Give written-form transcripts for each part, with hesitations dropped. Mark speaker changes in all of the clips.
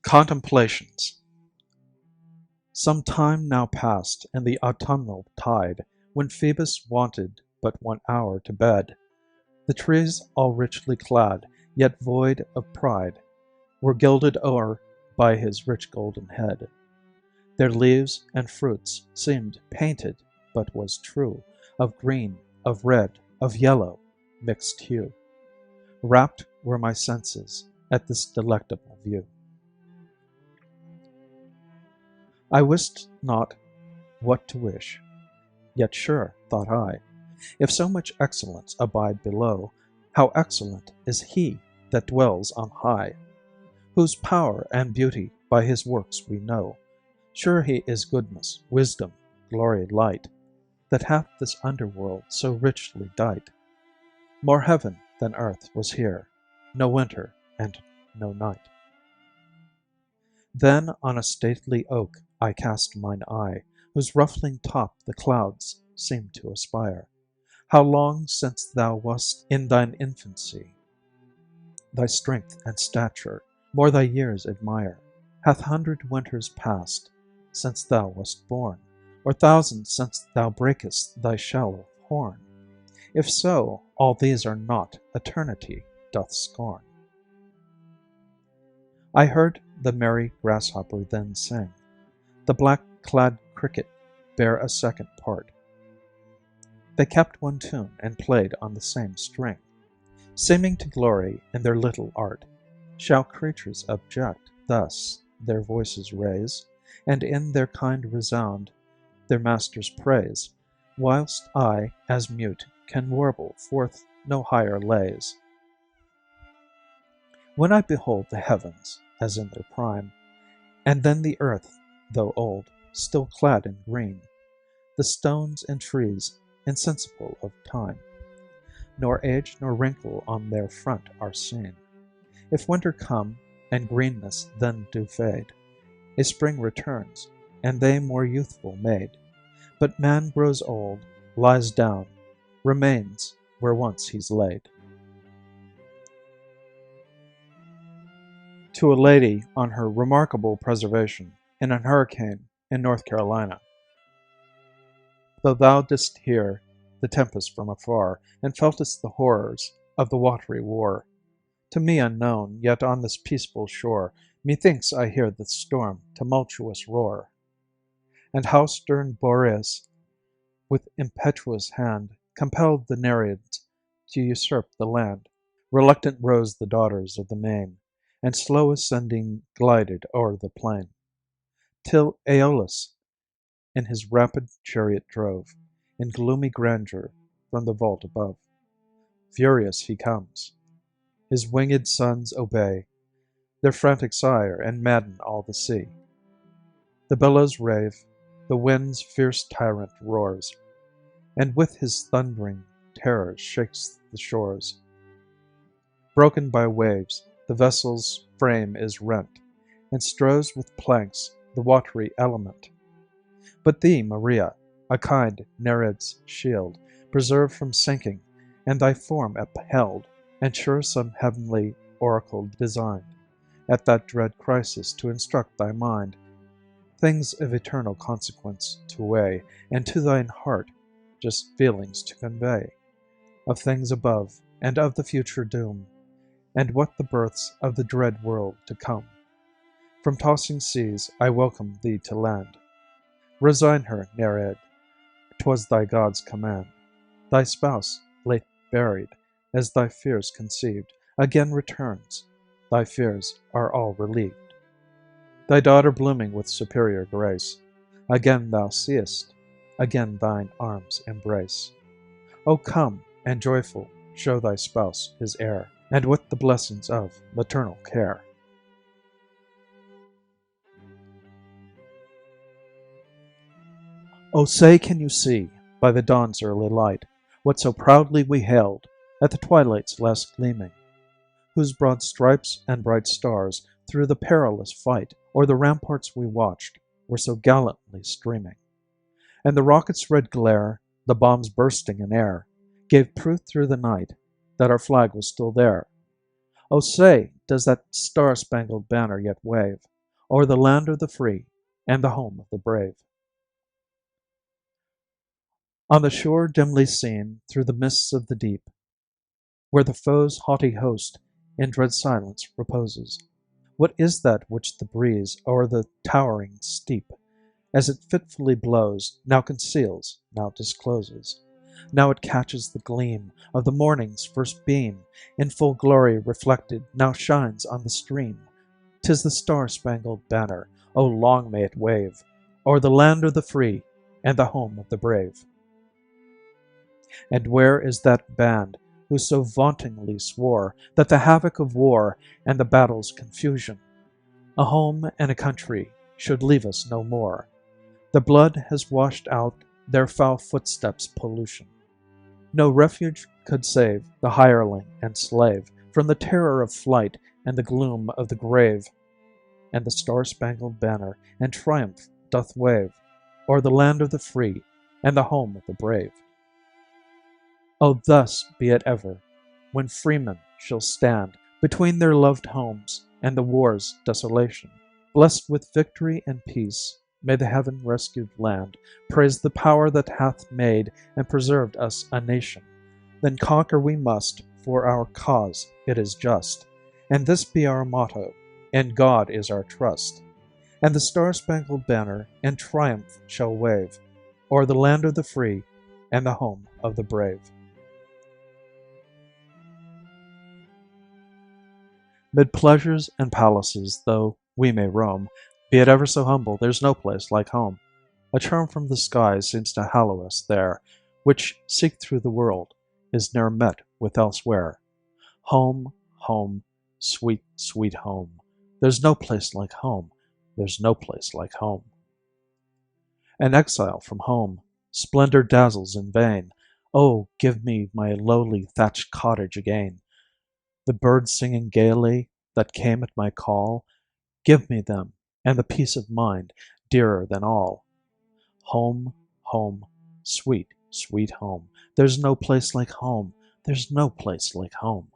Speaker 1: Contemplations. Some time now passed in the autumnal tide, when Phoebus wanted but 1 hour to bed. The trees, all richly clad, yet void of pride, were gilded o'er by his rich golden head. Their leaves and fruits seemed painted, but was true, of green, of red, of yellow, mixed hue. Rapt were my senses at this delectable view. I wist not what to wish, yet sure, thought I, if so much excellence abide below, how excellent is he that dwells on high, whose power and beauty by his works we know. Sure he is goodness, wisdom, glory, light, that hath this underworld so richly dight. More heaven than earth was here, no winter and no night. Then on a stately oak I cast mine eye, whose ruffling top the clouds seemed to aspire. How long since thou wast in thine infancy! Thy strength and stature more thy years admire. Hath 100 winters passed since thou wast born, or 1,000 since thou breakest thy shell of horn? If so, all these are naught eternity doth scorn. I heard the merry grasshopper then sing, the black-clad cricket bear a second part. They kept one tune and played on the same string, seeming to glory in their little art. Shall creatures object thus their voices raise, and in their kind resound their master's praise, whilst I, as mute, can warble forth no higher lays? When I behold the heavens as in their prime, and then the earth, though old, still clad in green, the stones and trees insensible of time, nor age nor wrinkle on their front are seen. If winter come, and greenness then do fade, a spring returns, and they more youthful made. But man grows old, lies down, remains where once he's laid. To a lady on her remarkable preservation in an hurricane in North Carolina. Though thou didst hear the tempest from afar, and feltest the horrors of the watery war, to me unknown, yet on this peaceful shore, methinks I hear the storm tumultuous roar. And how stern Boreas, with impetuous hand, compelled the Nereids to usurp the land. Reluctant rose the daughters of the main, and slow ascending glided o'er the plain, till Aeolus in his rapid chariot drove, in gloomy grandeur from the vault above. Furious he comes. His winged sons obey their frantic sire, and madden all the sea. The billows rave, the wind's fierce tyrant roars, and with his thundering terrors shakes the shores. Broken by waves, the vessel's frame is rent, and strows with planks the watery element. But thee, Maria, a kind Nereid's shield, preserved from sinking, and thy form upheld, and sure some heavenly oracle designed, at that dread crisis to instruct thy mind, things of eternal consequence to weigh, and to thine heart just feelings to convey, of things above, and of the future doom, and what the births of the dread world to come. From tossing seas I welcome thee to land. Resign her, Nereid, 'twas thy God's command. Thy spouse, late buried, as thy fears conceived, again returns. Thy fears are all relieved. Thy daughter blooming with superior grace, again thou seest, again thine arms embrace. O come, and joyful show thy spouse his heir, and with the blessings of maternal care. O say, can you see, by the dawn's early light, what so proudly we hailed at the twilight's last gleaming, whose broad stripes and bright stars through the perilous fight o'er the ramparts we watched were so gallantly streaming, and the rocket's red glare, the bombs bursting in air, gave proof through the night that our flag was still there. O say, does that star-spangled banner yet wave o'er the land of the free and the home of the brave. On the shore dimly seen through the mists of the deep, where the foe's haughty host in dread silence reposes, what is that which the breeze o'er the towering steep, as it fitfully blows, now conceals, now discloses? Now it catches the gleam of the morning's first beam, in full glory reflected, now shines on the stream. 'Tis the star-spangled banner, oh long may it wave, o'er the land of the free and the home of the brave. And where is that band who so vauntingly swore that the havoc of war and the battle's confusion, a home and a country, should leave us no more? The blood has washed out their foul footsteps' pollution. No refuge could save the hireling and slave from the terror of flight and the gloom of the grave. And the star-spangled banner and triumph doth wave o'er the land of the free and the home of the brave. Oh, thus be it ever, when freemen shall stand between their loved homes and the war's desolation. Blessed with victory and peace, may the heaven-rescued land praise the power that hath made and preserved us a nation. Then conquer we must, for our cause it is just, and this be our motto, in God is our trust. And the star-spangled banner in triumph shall wave o'er the land of the free and the home of the brave. Mid pleasures and palaces, though we may roam, be it ever so humble, there's no place like home. A charm from the skies seems to hallow us there, which, seek through the world, is ne'er met with elsewhere. Home, home, sweet, sweet home. There's no place like home, there's no place like home. An exile from home, splendor dazzles in vain. Oh, give me my lowly thatched cottage again. The birds singing gaily that came at my call, give me them, and the peace of mind, dearer than all. Home, home, sweet, sweet home. There's no place like home, there's no place like home.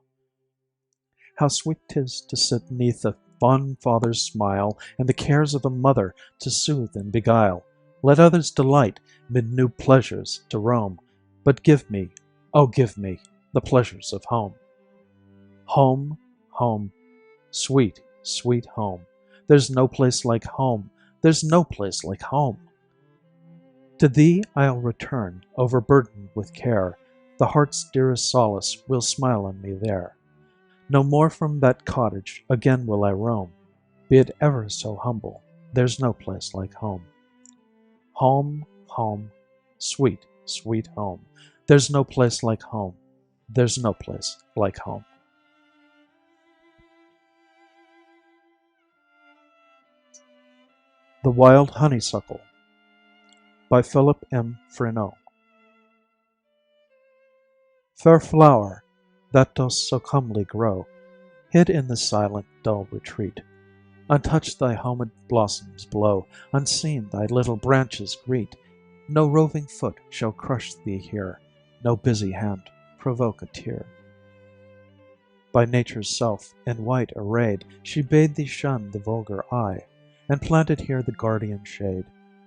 Speaker 1: How sweet 'tis to sit neath a fond father's smile, and the cares of a mother to soothe and beguile. Let others delight, mid new pleasures to roam, but give me, oh give me, the pleasures of home. Home, home, sweet, sweet home. There's no place like home, there's no place like home. To thee I'll return, overburdened with care. The heart's dearest solace will smile on me there. No more from that cottage again will I roam, be it ever so humble, there's no place like home. Home, home, sweet, sweet home. There's no place like home, there's no place like home. The Wild Honeysuckle by Philip M. Freneau. Fair flower, that dost so comely grow, hid in the silent, dull retreat, untouched thy homed blossoms blow, unseen thy little branches greet. No roving foot shall crush thee here, no busy hand provoke a tear. By nature's self in white arrayed, she bade thee shun the vulgar eye, and planted here the guardian shade,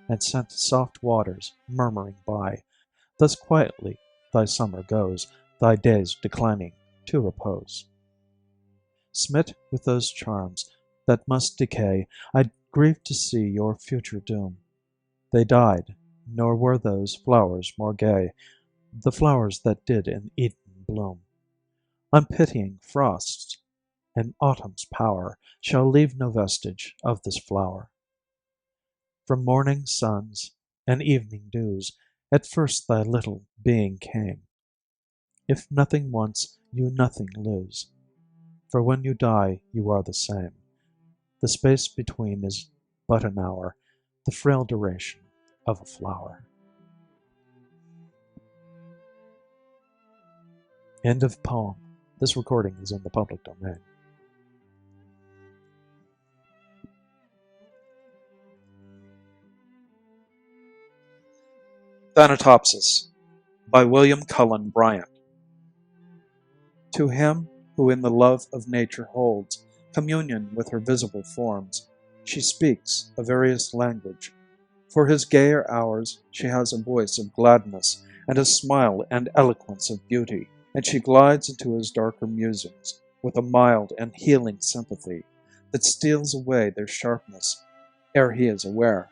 Speaker 1: and sent soft waters murmuring by. Thus quietly thy summer goes, thy days declining to repose. Smit with those charms that must decay, I grieve to see your future doom. They died, nor were those flowers more gay, the flowers that did in Eden bloom. Unpitying frosts and autumn's power shall leave no vestige of this flower. From morning suns and evening dews, at first thy little being came. If nothing once, you nothing lose, for when you die you are the same. The space between is but an hour, the frail duration of a flower. End of poem. This recording is in the public domain. Thanatopsis by William Cullen Bryant. To him who in the love of nature holds communion with her visible forms, She speaks a various language. For his gayer hours she has a voice of gladness, and a smile and eloquence of beauty, and she glides into his darker musings with a mild and healing sympathy that steals away their sharpness ere he is aware.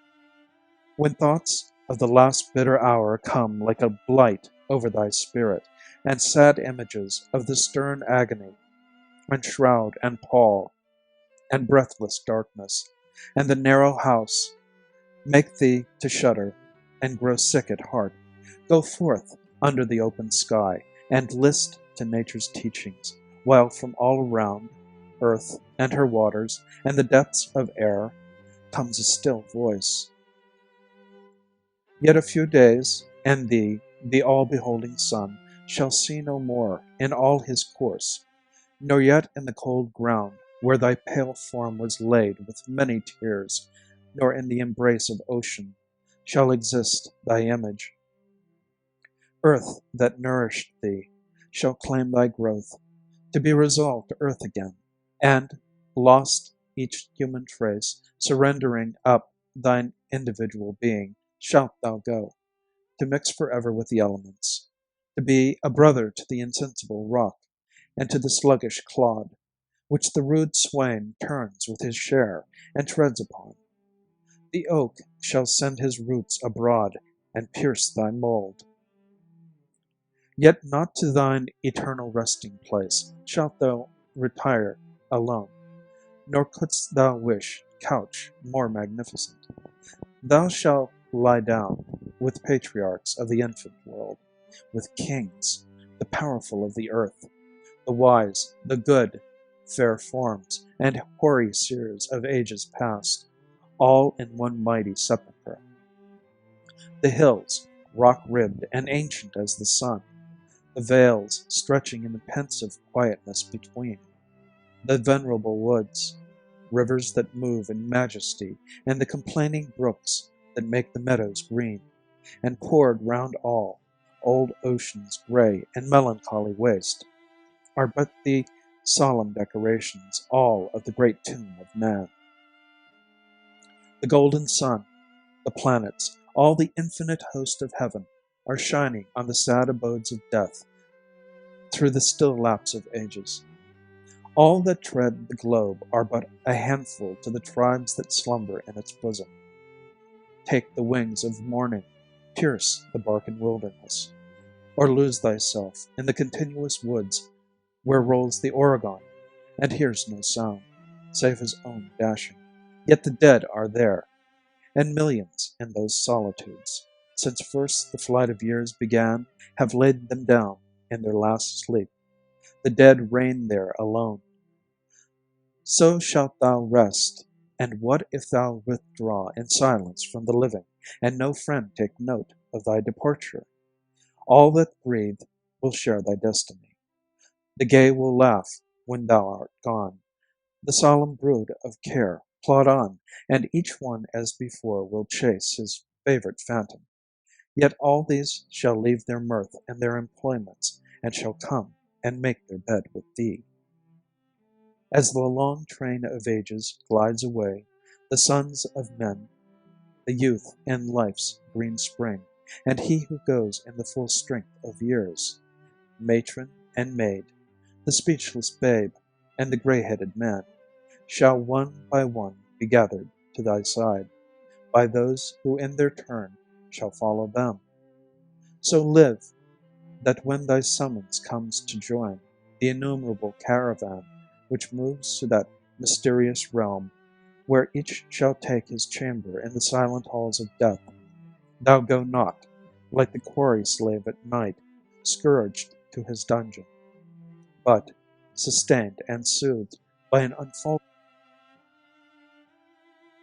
Speaker 1: When thoughts of the last bitter hour come like a blight over thy spirit, and sad images of the stern agony, and shroud and pall, and breathless darkness, and the narrow house make thee to shudder and grow sick at heart, go forth under the open sky, and list to nature's teachings, while from all around, earth and her waters, and the depths of air, comes a still voice. Yet a few days, and thee, the all-beholding sun, shall see no more in all his course, nor yet in the cold ground where thy pale form was laid with many tears, nor in the embrace of ocean shall exist thy image. Earth that nourished thee shall claim thy growth, to be resolved to earth again, and, lost each human trace, surrendering up thine individual being, shalt thou go, to mix forever with the elements, to be a brother to the insensible rock, and to the sluggish clod, which the rude swain turns with his share, and treads upon. The oak shall send his roots abroad, and pierce thy mould. Yet not to thine eternal resting place shalt thou retire alone, nor couldst thou wish couch more magnificent. Thou shalt lie down with patriarchs of the infant world, with kings, the powerful of the earth, the wise, the good, fair forms, and hoary seers of ages past, all in one mighty sepulchre. The hills, rock-ribbed and ancient as the sun, the vales stretching in the pensive quietness between, the venerable woods, rivers that move in majesty, and the complaining brooks that make the meadows green, and poured round all, old ocean's grey and melancholy waste, are but the solemn decorations all of the great tomb of man. The golden sun, the planets, all the infinite host of heaven, are shining on the sad abodes of death through the still lapse of ages. All that tread the globe are but a handful to the tribes that slumber in its bosom. Take the wings of morning, pierce the Barcan wilderness, or lose thyself in the continuous woods where rolls the Oregon, and hears no sound, save his own dashing. Yet the dead are there, and millions in those solitudes, since first the flight of years began, have laid them down in their last sleep. The dead reign there alone. So shalt thou rest, and what if thou withdraw in silence from the living, and no friend take note of thy departure? All that breathe will share thy destiny. The gay will laugh when thou art gone. The solemn brood of care plod on, and each one as before will chase his favorite phantom. Yet all these shall leave their mirth and their employments, and shall come and make their bed with thee. As the long train of ages glides away, the sons of men, the youth in life's green spring, and he who goes in the full strength of years, matron and maid, the speechless babe, and the grey-headed man, shall one by one be gathered to thy side, by those who in their turn shall follow them. So live, that when thy summons comes to join the innumerable caravan which moves to that mysterious realm, where each shall take his chamber in the silent halls of death, thou go not, like the quarry slave at night, scourged to his dungeon, but, sustained and soothed by an unfaltering.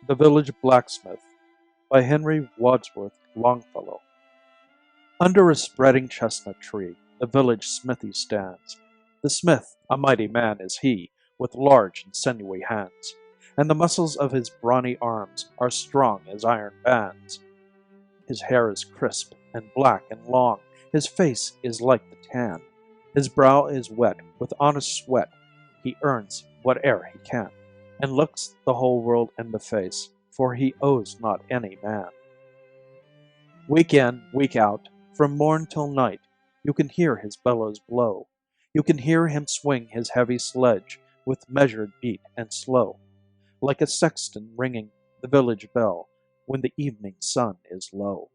Speaker 1: The Village Blacksmith by Henry Wadsworth Longfellow. Under a spreading chestnut tree, the village smithy stands. The smith, a mighty man is he, with large and sinewy hands, and the muscles of his brawny arms are strong as iron bands. His hair is crisp and black and long, his face is like the tan, his brow is wet with honest sweat, he earns whate'er he can. and looks the whole world in the face, for he owes not any man. Week in, week out, from morn till night, you can hear his bellows blow. You can hear him swing his heavy sledge with measured beat and slow, like a sexton ringing the village bell when the evening sun is low.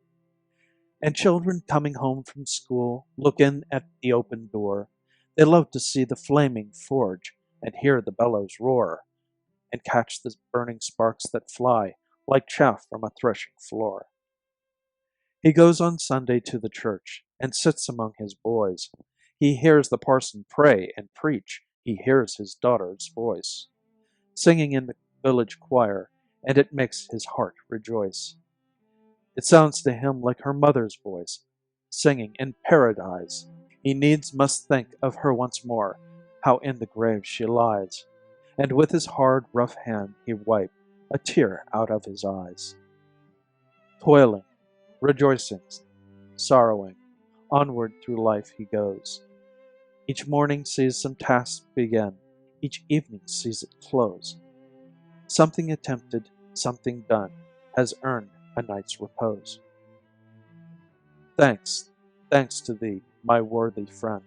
Speaker 1: And children coming home from school look in at the open door. They love to see the flaming forge and hear the bellows roar, and catch the burning sparks that fly like chaff from a threshing floor. He goes on Sunday to the church and sits among his boys. He hears the parson pray and preach. He hears his daughter's voice singing in the village choir, and it makes his heart rejoice. It sounds to him like her mother's voice, singing in paradise. He needs must think of her once more, how in the grave she lies, and with his hard, rough hand he wipe a tear out of his eyes. Toiling, rejoicing, sorrowing, onward through life he goes. Each morning sees some task begin, each evening sees it close. Something attempted, something done, has earned a night's repose. Thanks, thanks to thee, my worthy friend,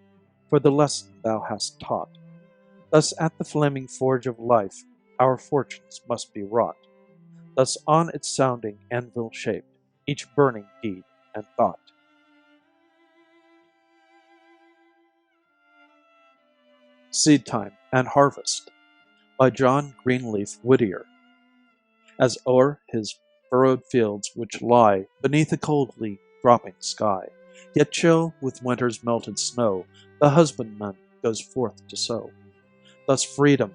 Speaker 1: for the lesson thou hast taught. Thus at the flaming forge of life our fortunes must be wrought. Thus on its sounding anvil shaped each burning deed and thought. Seed Time and Harvest by John Greenleaf Whittier. As o'er his furrowed fields which lie beneath a coldly dropping sky, yet chill with winter's melted snow, the husbandman goes forth to sow. Thus freedom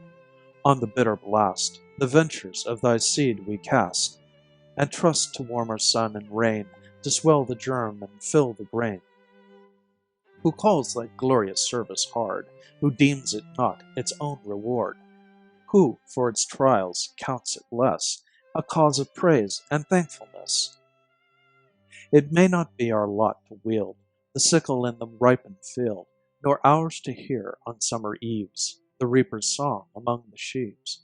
Speaker 1: on the bitter blast, the ventures of thy seed we cast, and trust to warmer sun and rain, to swell the germ and fill the grain. Who calls thy glorious service hard, who deems it not its own reward, who for its trials counts it less, a cause of praise and thankfulness? It may not be our lot to wield the sickle in the ripened field, nor ours to hear on summer eves the reaper's song among the sheaves.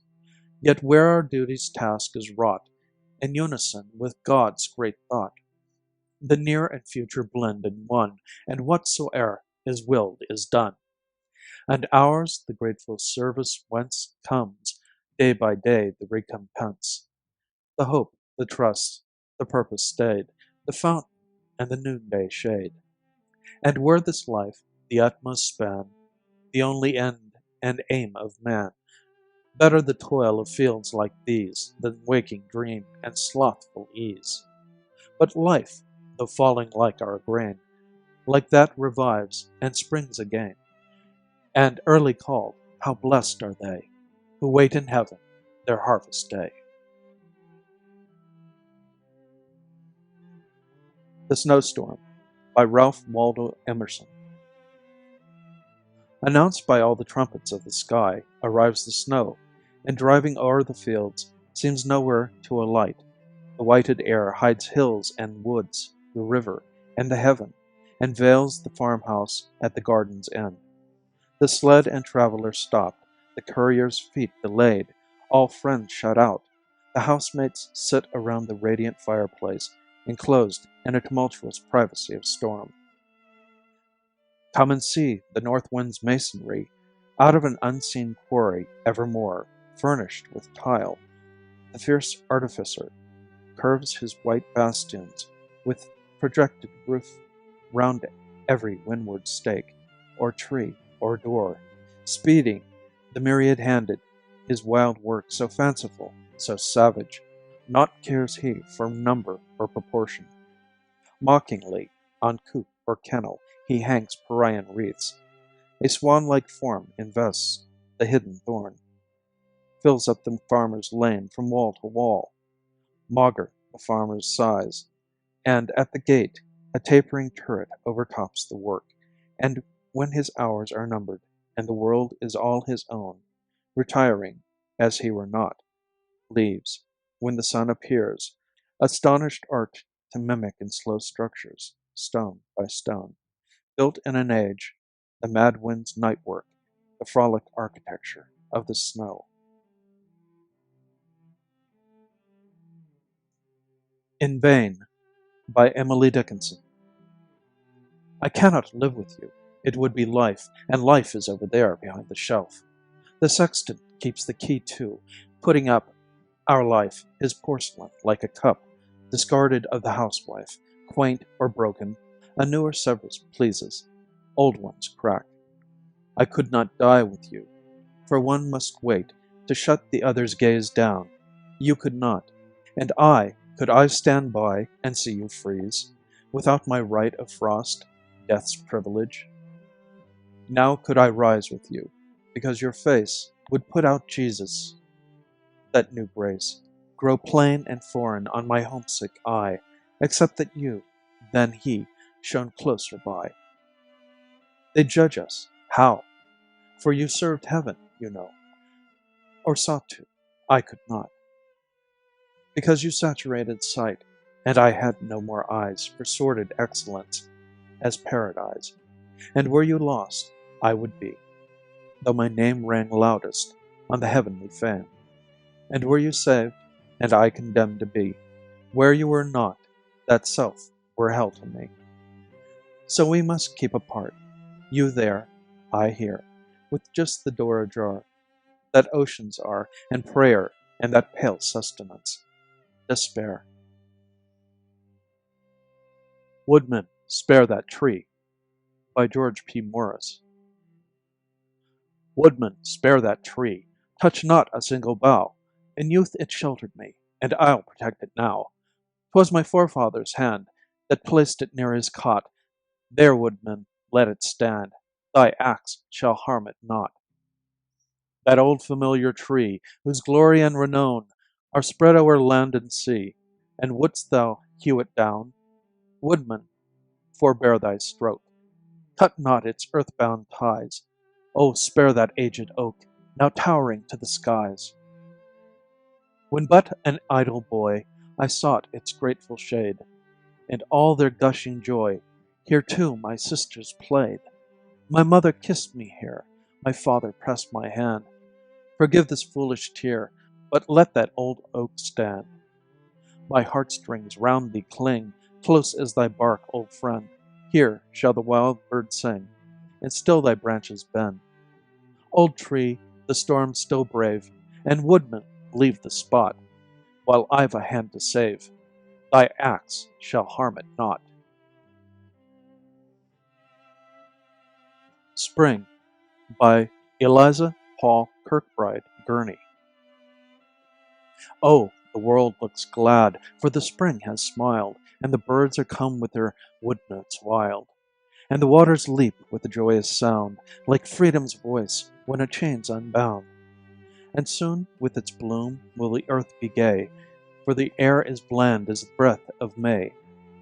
Speaker 1: Yet where our duty's task is wrought in unison with God's great thought, the near and future blend in one, and whatsoe'er is willed is done. And ours the grateful service whence comes day by day the recompense, the hope, the trust, the purpose stayed, the fountain and the noonday shade. And were this life the utmost span, the only end and aim of man, better the toil of fields like these than waking dream and slothful ease. But life, though falling like our grain, like that revives and springs again. And early called, how blessed are they who wait in heaven their harvest day. The Snowstorm by Ralph Waldo Emerson. Announced by all the trumpets of the sky, arrives the snow, and driving o'er the fields, seems nowhere to alight. The whited air hides hills and woods, the river, and the heaven, and veils the farmhouse at the garden's end. The sled and traveler stopped, the courier's feet delayed, all friends shut out. The housemates sit around the radiant fireplace, enclosed in a tumultuous privacy of storm. Come and see the north wind's masonry, out of an unseen quarry evermore, furnished with tile. The fierce artificer curves his white bastions with projected roof round every windward stake, or tree, or door, speeding the myriad-handed, his wild work so fanciful, so savage, naught cares he for number or proportion. Mockingly, on coop or kennel, he hangs Parian wreaths. A swan-like form invests the hidden thorn, fills up the farmer's lane from wall to wall. Maugre the farmer's sighs, and at the gate a tapering turret overtops the work, and when his hours are numbered, and the world is all his own, retiring, as he were not, leaves, when the sun appears, astonished art to mimic in slow structures, stone by stone, built in an age, the mad wind's night work, the frolic architecture of the snow. In Vain by Emily Dickinson. I cannot live with you. It would be life, and life is over there behind the shelf. The sexton keeps the key too, putting up our life, his porcelain, like a cup, discarded of the housewife, quaint or broken. A newer service pleases, old ones crack. I could not die with you, for one must wait to shut the other's gaze down. You could not, and could I stand by and see you freeze, without my right of frost, death's privilege? Now could I rise with you, because your face would put out Jesus, that new grace, grow plain and foreign on my homesick eye, except that you, then he, shone closer by. They judge us. How? For you served heaven, you know, or sought to. I could not. Because you saturated sight, and I had no more eyes for sordid excellence as paradise. And were you lost, I would be, though my name rang loudest on the heavenly fame. And were you saved, and I condemned to be, where you were not, that self were hell to me. So we must keep apart, you there, I here, with just the door ajar, that oceans are, and prayer, and that pale sustenance, despair. Woodman, Spare That Tree by George P. Morris. Woodman, spare that tree, touch not a single bough. In youth it sheltered me, and I'll protect it now. 'Twas my forefather's hand that placed it near his cot. There, woodman, let it stand. Thy axe shall harm it not. That old familiar tree, whose glory and renown are spread o'er land and sea, and wouldst thou hew it down? Woodman, forbear thy stroke. Cut not its earth-bound ties. Oh, spare that aged oak, now towering to the skies. When but an idle boy, I sought its grateful shade, and all their gushing joy. Here too my sisters played. My mother kissed me here, my father pressed my hand. Forgive this foolish tear, but let that old oak stand. My heartstrings round thee cling, close as thy bark, old friend. Here shall the wild bird sing, and still thy branches bend. Old tree, the storm still brave, and woodman, leave the spot, while I've a hand to save. Thy axe shall harm it not. Spring by Eliza Paul Kirkbride Gurney. Oh, the world looks glad, for the spring has smiled, and the birds are come with their wood notes wild. And the waters leap with a joyous sound, like freedom's voice when a chain's unbound. And soon with its bloom will the earth be gay, for the air is bland as the breath of May.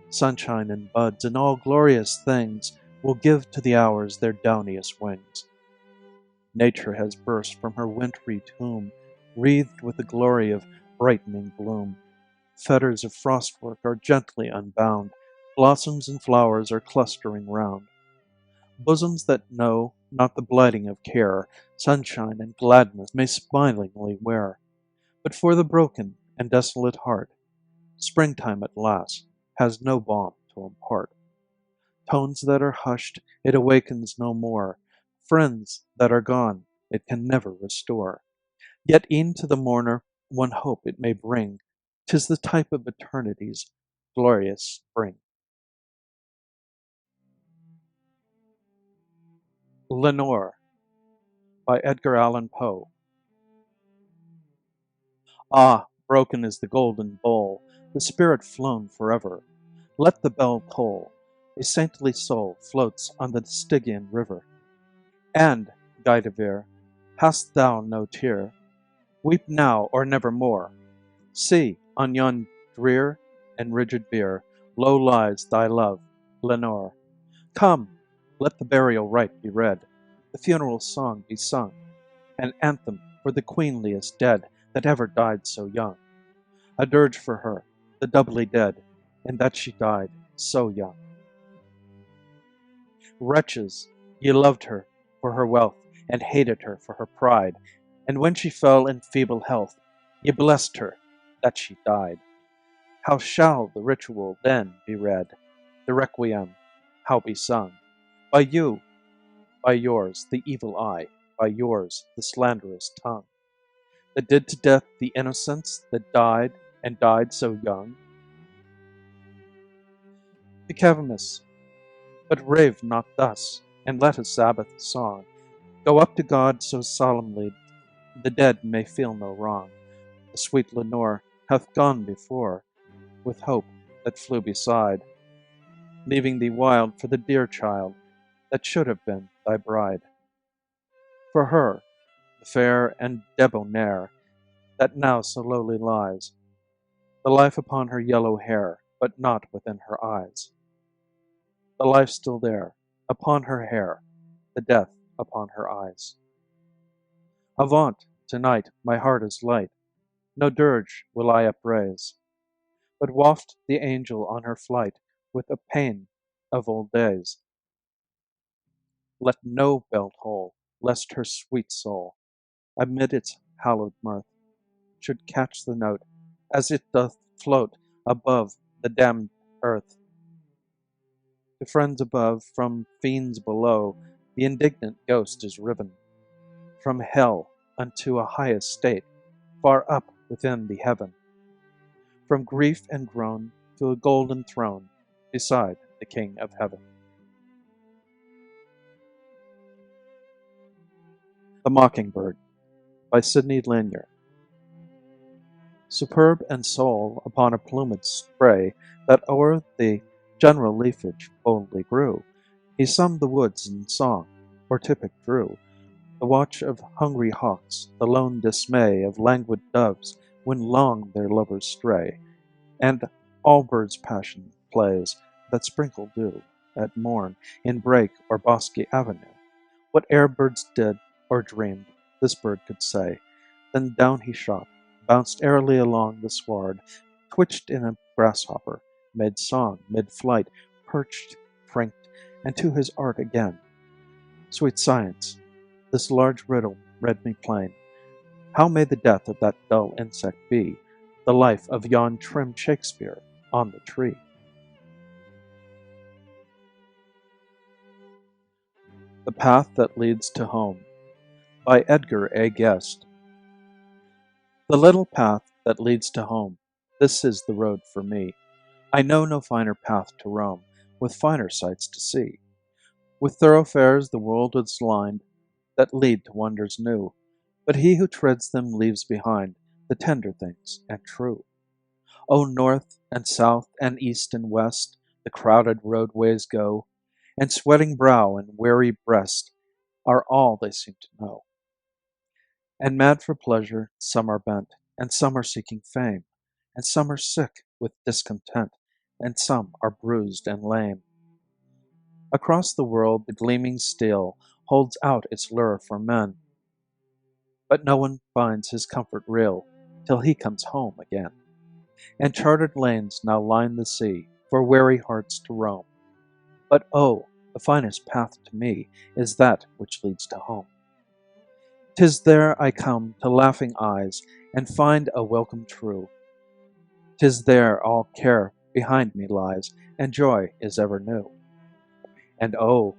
Speaker 1: Sunshine and buds and all glorious things will give to the hours their downiest wings. Nature has burst from her wintry tomb, wreathed with the glory of brightening bloom. Fetters of frostwork are gently unbound, blossoms and flowers are clustering round. Bosoms that know not the blighting of care, sunshine and gladness may smilingly wear. But for the broken and desolate heart, springtime at last has no balm to impart. Tones that are hushed it awakens no more, friends that are gone it can never restore. Yet e'en to the mourner one hope it may bring, 'tis the type of eternity's glorious spring. Lenore by Edgar Allan Poe. Ah, broken is the golden bowl, the spirit flown forever. Let the bell toll, a saintly soul floats on the Stygian river. And, Guinevere, hast thou no tear? Weep now or nevermore. See, on yon drear and rigid bier, low lies thy love, Lenore. Come, let the burial rite be read, the funeral song be sung, an anthem for the queenliest dead that ever died so young. A dirge for her, the doubly dead, in that she died so young. Wretches, ye loved her for her wealth, and hated her for her pride, and when she fell in feeble health, ye blessed her that she died. How shall the ritual then be read, the requiem how be sung? By you, by yours, the evil eye, by yours, the slanderous tongue, that did to death the innocents that died and died so young? Nicodemus, but rave not thus, and let a Sabbath song go up to God so solemnly the dead may feel no wrong. The sweet Lenore hath gone before, with hope that flew beside, leaving thee wild for the dear child that should have been thy bride. For her, the fair and debonair, that now so lowly lies, the life upon her yellow hair, but not within her eyes. The life still there, upon her hair, the death upon her eyes. Avaunt, tonight my heart is light, no dirge will I upraise, but waft the angel on her flight with a pain of old days. Let no bell toll, lest her sweet soul, amid its hallowed mirth, should catch the note, as it doth float above the damned earth. To friends above, from fiends below, the indignant ghost is riven from hell unto a high estate, far up within the heaven. From grief and groan to a golden throne beside the King of Heaven. The Mockingbird by Sidney Lanier. Superb and sole upon a plumèd spray that o'er the general leafage boldly grew, he summed the woods in song, or typic drew the watch of hungry hawks, the lone dismay of languid doves when long their lovers stray, and all birds' passion plays that sprinkle dew at morn in brake or bosky avenue. Whate'er birds did or dreamed, this bird could say. Then down he shot, bounced airily along the sward, twitched in a grasshopper, made song, mid-flight, perched, prinked, and to his art again. Sweet science, this large riddle read me plain. How may the death of that dull insect be the life of yon trim Shakespeare on the tree? The Path That Leads to Home by Edgar A. Guest. The little path that leads to home, this is the road for me. I know no finer path to roam, with finer sights to see. With thoroughfares the world is lined, that lead to wonders new, but he who treads them leaves behind the tender things and true. O north and south and east and west the crowded roadways go, and sweating brow and weary breast are all they seem to know. And mad for pleasure, some are bent, and some are seeking fame, and some are sick with discontent, and some are bruised and lame. Across the world the gleaming steel holds out its lure for men, but no one finds his comfort real till he comes home again. And charted lanes now line the sea for weary hearts to roam, but oh, the finest path to me is that which leads to home. 'Tis there I come to laughing eyes and find a welcome true. 'Tis there all care behind me lies, and joy is ever new. And oh,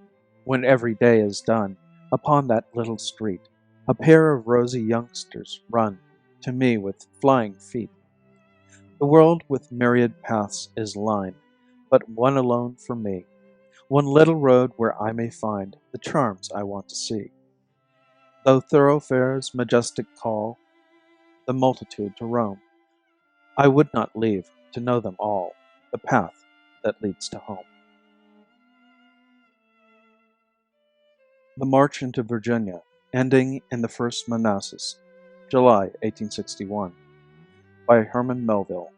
Speaker 1: when every day is done, upon that little street, a pair of rosy youngsters run to me with flying feet. The world with myriad paths is lined, but one alone for me, one little road where I may find the charms I want to see. Though thoroughfares majestic call the multitude to roam, I would not leave to know them all, the path that leads to home. The March into Virginia, ending in the first Manassas, July 1861, by Herman Melville.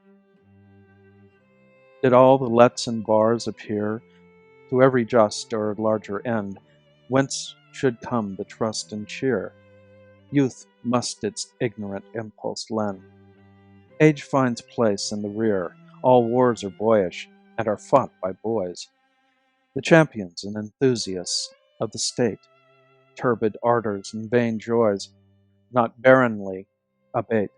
Speaker 1: Did all the lets and bars appear to every just or larger end, whence should come the trust and cheer youth must its ignorant impulse lend? Age finds place in the rear, all wars are boyish, and are fought by boys, the champions and enthusiasts of the state, turbid ardors and vain joys not barrenly abate,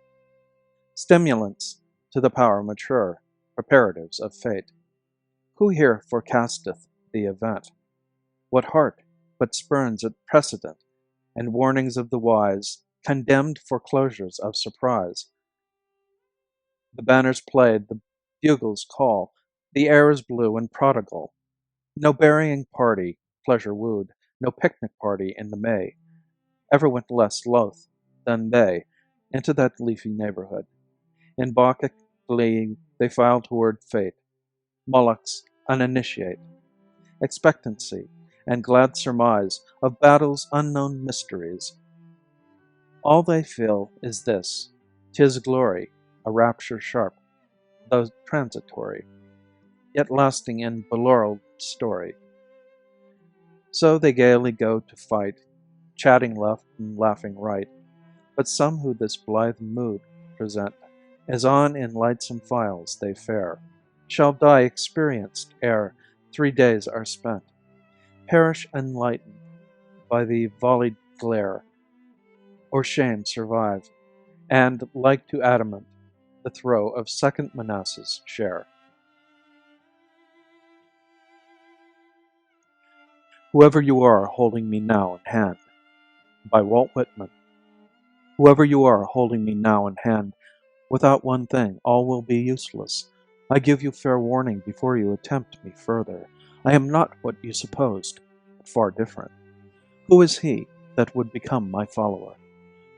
Speaker 1: stimulants to the power mature, preparatives of fate. Who here forecasteth the event? What heart but spurns at precedent, and warnings of the wise, condemned foreclosures of surprise? The banners played, the bugles call, the air is blue and prodigal. No berrying party, pleasure wooed, no picnic party in the May, ever went less loth than they into that leafy neighborhood. In Bacchic glee they file toward fate, Moloch's uninitiate, expectancy, and glad surmise of battle's unknown mysteries. All they feel is this: 'tis glory, a rapture sharp, though transitory, yet lasting in belaureled story. So they gaily go to fight, chatting left and laughing right. But some who this blithe mood present, as on in lightsome files they fare, shall die experienced ere 3 days are spent, perish enlightened by the volleyed glare, or shame survive, and, like to adamant, the throe of second Manassas share. Whoever you are holding me now in hand, by Walt Whitman. Whoever you are holding me now in hand, without one thing all will be useless. I give you fair warning before you attempt me further. I am not what you supposed, but far different. Who is he that would become my follower?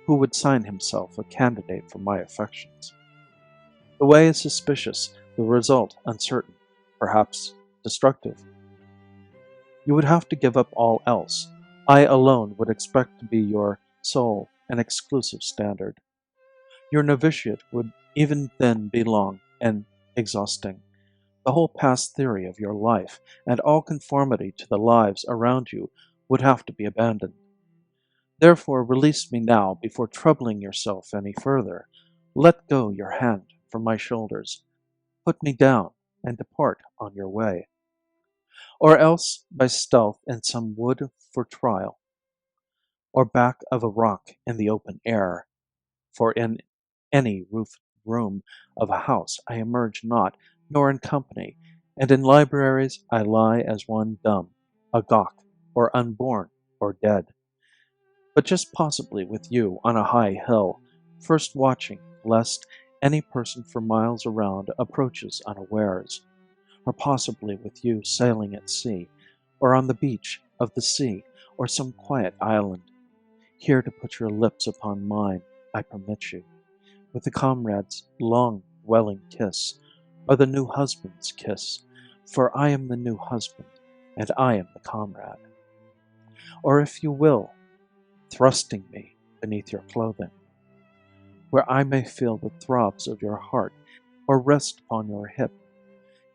Speaker 1: Who would sign himself a candidate for my affections? The way is suspicious, the result uncertain, perhaps destructive. You would have to give up all else. I alone would expect to be your sole and exclusive standard. Your novitiate would even then be long and exhausting. The whole past theory of your life and all conformity to the lives around you would have to be abandoned. Therefore, release me now before troubling yourself any further. Let go your hand from my shoulders. Put me down and depart on your way. Or else by stealth in some wood for trial, or back of a rock in the open air. For in any roofed room of a house I emerge not, nor in company, and in libraries I lie as one dumb, a gawk, or unborn, or dead. But just possibly with you on a high hill, first watching lest any person for miles around approaches unawares, or possibly with you sailing at sea, or on the beach of the sea, or some quiet island. Here to put your lips upon mine, I permit you, with the comrade's long dwelling kiss, or the new husband's kiss, for I am the new husband, and I am the comrade. Or if you will, thrusting me beneath your clothing, where I may feel the throbs of your heart, or rest upon your hip.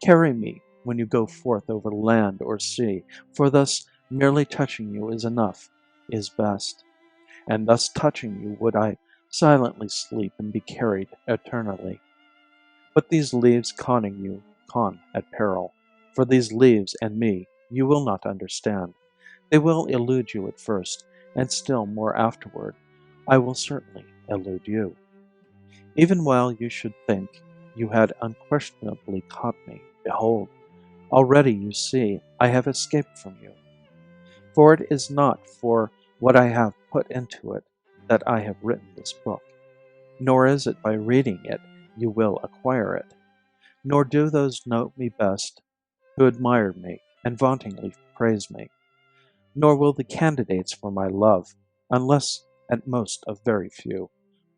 Speaker 1: Carry me when you go forth over land or sea, for thus merely touching you is enough, is best. And thus touching you would I silently sleep and be carried eternally. But these leaves conning you con at peril, for these leaves and me you will not understand. They will elude you at first, and still more afterward. I will certainly elude you. Even while you should think you had unquestionably caught me, behold, already you see I have escaped from you. For it is not for what I have put into it that I have written this book, nor is it by reading it you will acquire it, nor do those know me best who admire me and vauntingly praise me, nor will the candidates for my love, unless at most a very few,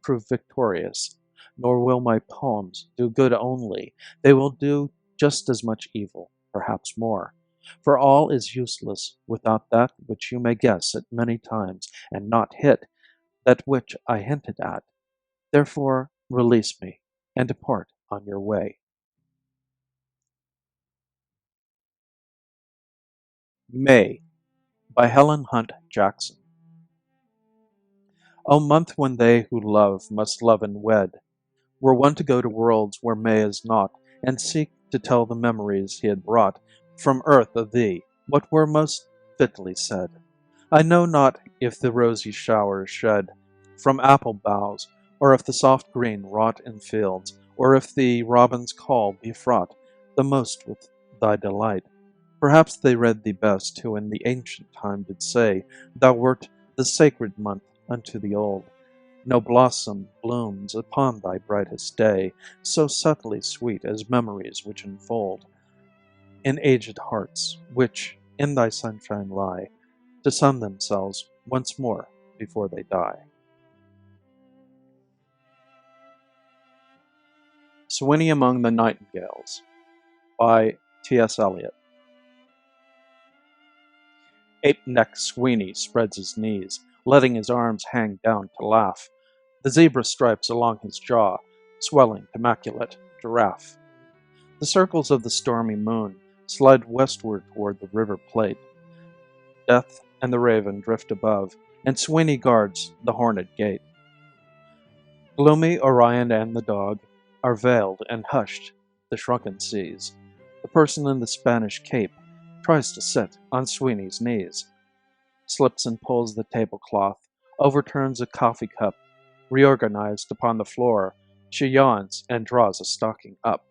Speaker 1: prove victorious, nor will my poems do good only, they will do just as much evil, perhaps more. For all is useless without that which you may guess at many times and not hit, that which I hinted at. Therefore release me and depart on your way. May by Helen Hunt Jackson. O month when they who love must love and wed, were one to go to worlds where May is not, and seek to tell the memories he had brought from earth of thee, what were most fitly said. I know not if the rosy showers shed from apple boughs, or if the soft green wrought in fields, or if the robin's call be fraught the most with thy delight. Perhaps they read thee best who in the ancient time did say, Thou wert the sacred month unto the old. No blossom blooms upon thy brightest day, so subtly sweet as memories which enfold in aged hearts, which in thy sunshine lie, to sun themselves once more before they die. Swinny Among the Nightingales by T.S. Eliot. Ape-necked Sweeney spreads his knees, letting his arms hang down to laugh. The zebra stripes along his jaw, swelling to maculate giraffe. The circles of the stormy moon slide westward toward the river plate. Death and the raven drift above, and Sweeney guards the horned gate. Gloomy Orion and the dog are veiled and hushed the shrunken seas. The person in the Spanish cape tries to sit on Sweeney's knees, slips and pulls the tablecloth, overturns a coffee cup, reorganized upon the floor. She yawns and draws a stocking up.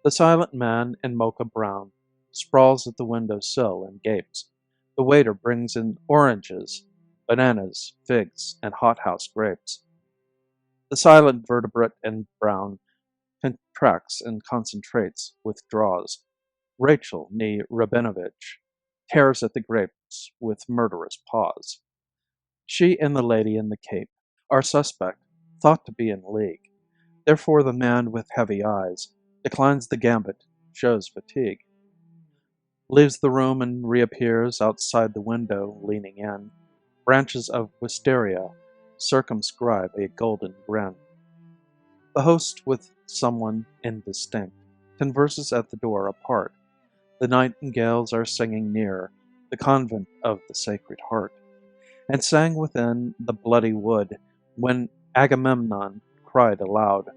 Speaker 1: The silent man in mocha brown sprawls at the window sill and gapes. The waiter brings in oranges, bananas, figs, and hothouse grapes. The silent vertebrate in brown contracts and concentrates, withdraws. Rachel nee Rabinovich tears at the grapes with murderous paws. She and the lady in the cape are suspect, thought to be in league. Therefore the man with heavy eyes declines the gambit, shows fatigue, leaves the room and reappears outside the window, leaning in. Branches of wisteria circumscribe a golden grin. The host with someone indistinct converses at the door apart. The nightingales are singing near the convent of the Sacred Heart, and sang within the bloody wood when Agamemnon cried aloud,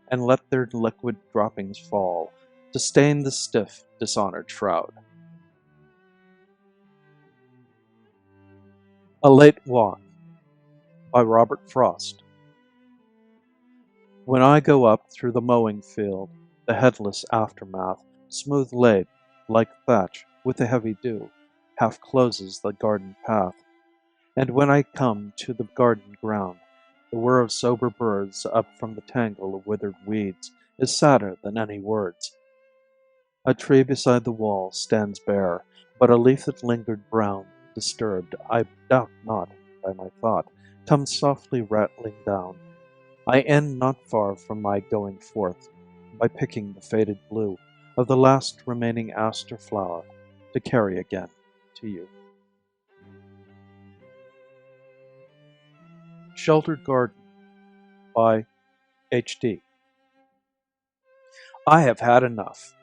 Speaker 1: and let their liquid droppings fall to stain the stiff, dishonored shroud. A Late Walk by Robert Frost. When I go up through the mowing field, the headless aftermath, smooth laid, like thatch, with a heavy dew, half closes the garden path. And when I come to the garden ground, the whir of sober birds up from the tangle of withered weeds is sadder than any words. A tree beside the wall stands bare, but a leaf that lingered brown, disturbed, I doubt not, by my thought, comes softly rattling down. I end not far from my going forth, by picking the faded blue of the last remaining aster flower to carry again to you. Sheltered Garden by H.D. I have had enough.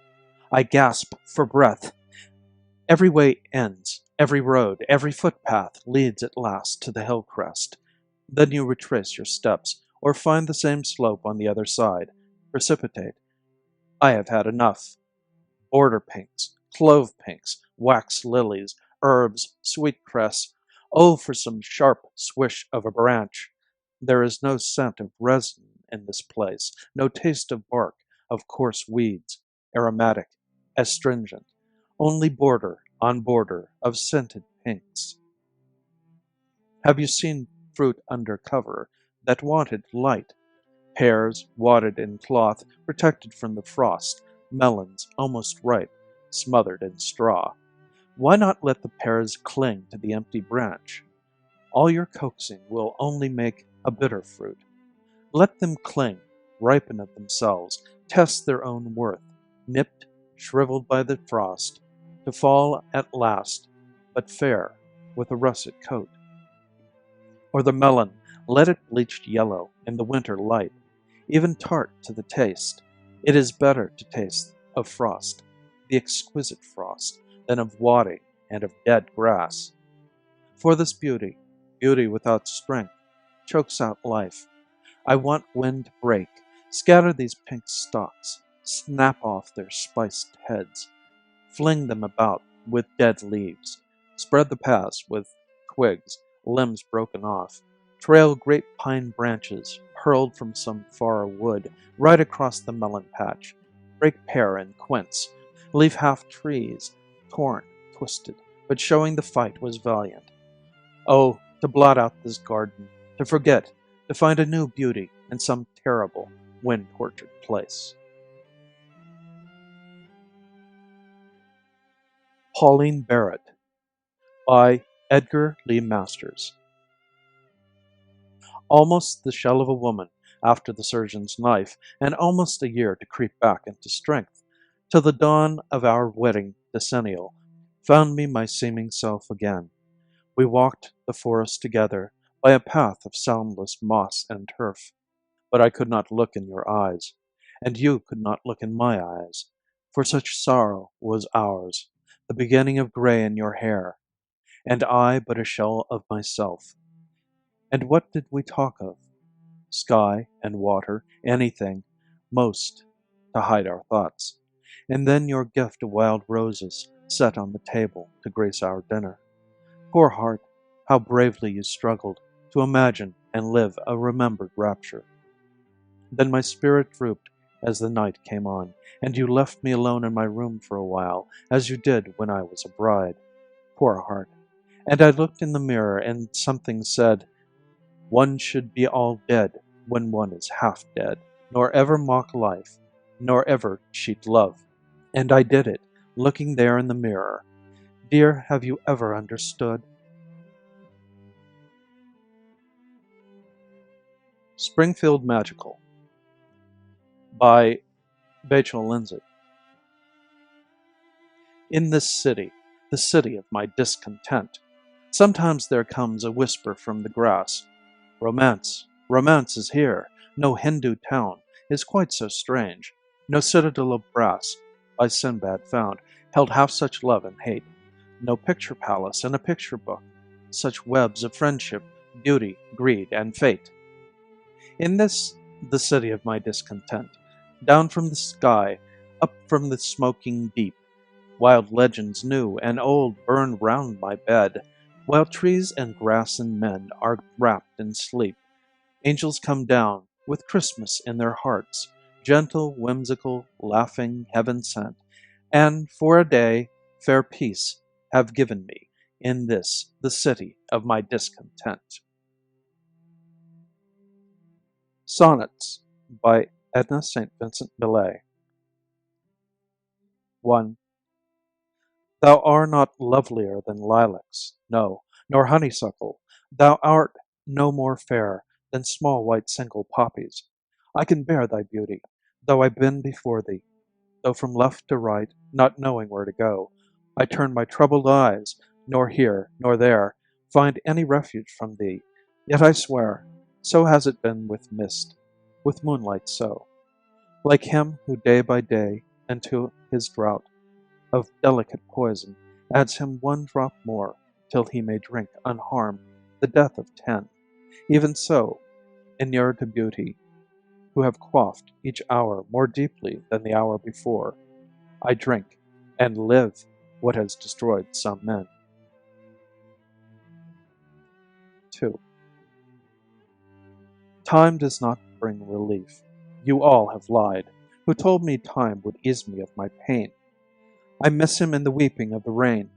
Speaker 1: I gasp for breath. Every way ends, every road, every footpath leads at last to the hill crest. Then you retrace your steps, or find the same slope on the other side. Precipitate. I have had enough. Border pinks, clove pinks, wax lilies, herbs, sweet cress. Oh, for some sharp swish of a branch. There is no scent of resin in this place, no taste of bark, of coarse weeds, aromatic, astringent, only border on border of scented pinks. Have you seen fruit under cover that wanted light? Pears, wadded in cloth, protected from the frost, melons, almost ripe, smothered in straw. Why not let the pears cling to the empty branch? All your coaxing will only make a bitter fruit. Let them cling, ripen of themselves, test their own worth, nipped, shriveled by the frost, to fall at last, but fair, with a russet coat. Or the melon, let it bleached yellow in the winter light, even tart to the taste. It is better to taste of frost, the exquisite frost, than of wadding and of dead grass. For this beauty, beauty without strength, chokes out life. I want wind to break, scatter these pink stalks, snap off their spiced heads, fling them about with dead leaves, spread the paths with twigs, limbs broken off, trail great pine branches, hurled from some far wood, right across the melon patch, break pear and quince, leave half trees, torn, twisted, but showing the fight was valiant. Oh, to blot out this garden, to forget, to find a new beauty in some terrible, wind-tortured place. Pauline Barrett by Edgar Lee Masters. Almost the shell of a woman after the surgeon's knife, and almost a year to creep back into strength, till the dawn of our wedding decennial found me my seeming self again. We walked the forest together by a path of soundless moss and turf, but I could not look in your eyes, and you could not look in my eyes, for such sorrow was ours, the beginning of gray in your hair, and I but a shell of myself. And what did we talk of? Sky and water, anything, most, to hide our thoughts. And then your gift of wild roses set on the table to grace our dinner. Poor heart, how bravely you struggled to imagine and live a remembered rapture. Then my spirit drooped as the night came on, and you left me alone in my room for a while, as you did when I was a bride. Poor heart. And I looked in the mirror, and something said, one should be all dead when one is half dead, nor ever mock life, nor ever cheat love. And I did it, looking there in the mirror. Dear, have you ever understood? Springfield Magical by Rachel Lindsay. In this city, the city of my discontent, sometimes there comes a whisper from the grass. Romance, romance is here. No Hindu town is quite so strange. No citadel of brass, by Sinbad found, held half such love and hate. No picture palace in a picture book, such webs of friendship, beauty, greed, and fate. In this, the city of my discontent, down from the sky, up from the smoking deep, wild legends new and old burn round my bed, while trees and grass and men are wrapped in sleep. Angels come down, with Christmas in their hearts, gentle, whimsical, laughing, heaven sent, and for a day fair peace have given me in this, the city of my discontent. Sonnets by Edna St. Vincent Millay. 1. Thou art not lovelier than lilacs, no, nor honeysuckle. Thou art no more fair than small white single poppies. I can bear thy beauty, though I bend before thee, though from left to right, not knowing where to go, I turn my troubled eyes, nor here nor there find any refuge from thee. Yet I swear, so has it been with mist, with moonlight so. Like him who day by day into his draught of delicate poison adds him one drop more, till he may drink unharmed the death of 10. Even so, inured to beauty, who have quaffed each hour more deeply than the hour before, I drink and live what has destroyed some men. 2. Time does not bring relief. You all have lied, who told me time would ease me of my pain. I miss him in the weeping of the rain.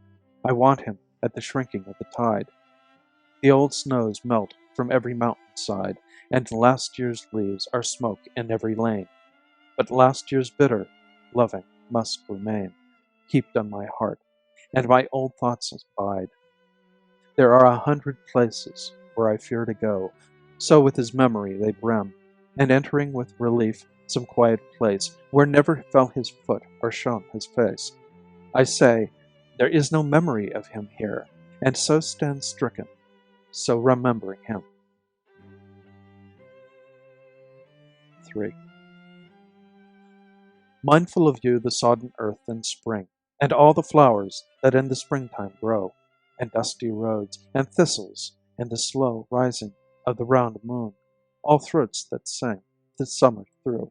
Speaker 1: I want him at the shrinking of the tide. The old snows melt from every mountainside, and last year's leaves are smoke in every lane. But last year's bitter, loving, must remain, heaped on my heart, and my old thoughts abide. There are 100 places where I fear to go, so with his memory they brim, and entering with relief some quiet place, where never fell his foot or shone his face, I say, there is no memory of him here, and so stand stricken, so remembering him. 3. Mindful of you the sodden earth in spring, and all the flowers that in the springtime grow, and dusty roads, and thistles, and the slow rising of the round moon, all throats that sing the summer through,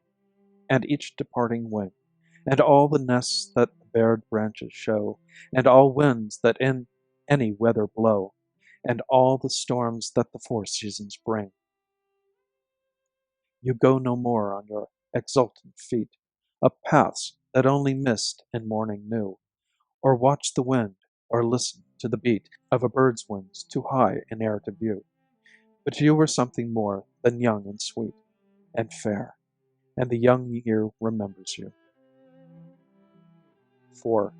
Speaker 1: and each departing wing, and all the nests that the bared branches show, and all winds that in any weather blow, and all the storms that the four seasons bring. You go no more on your exultant feet, up paths that only mist and morning knew, or watch the wind, or listen to the beat of a bird's wings too high in air to view. But you were something more than young and sweet and fair, and the young year remembers you. 4.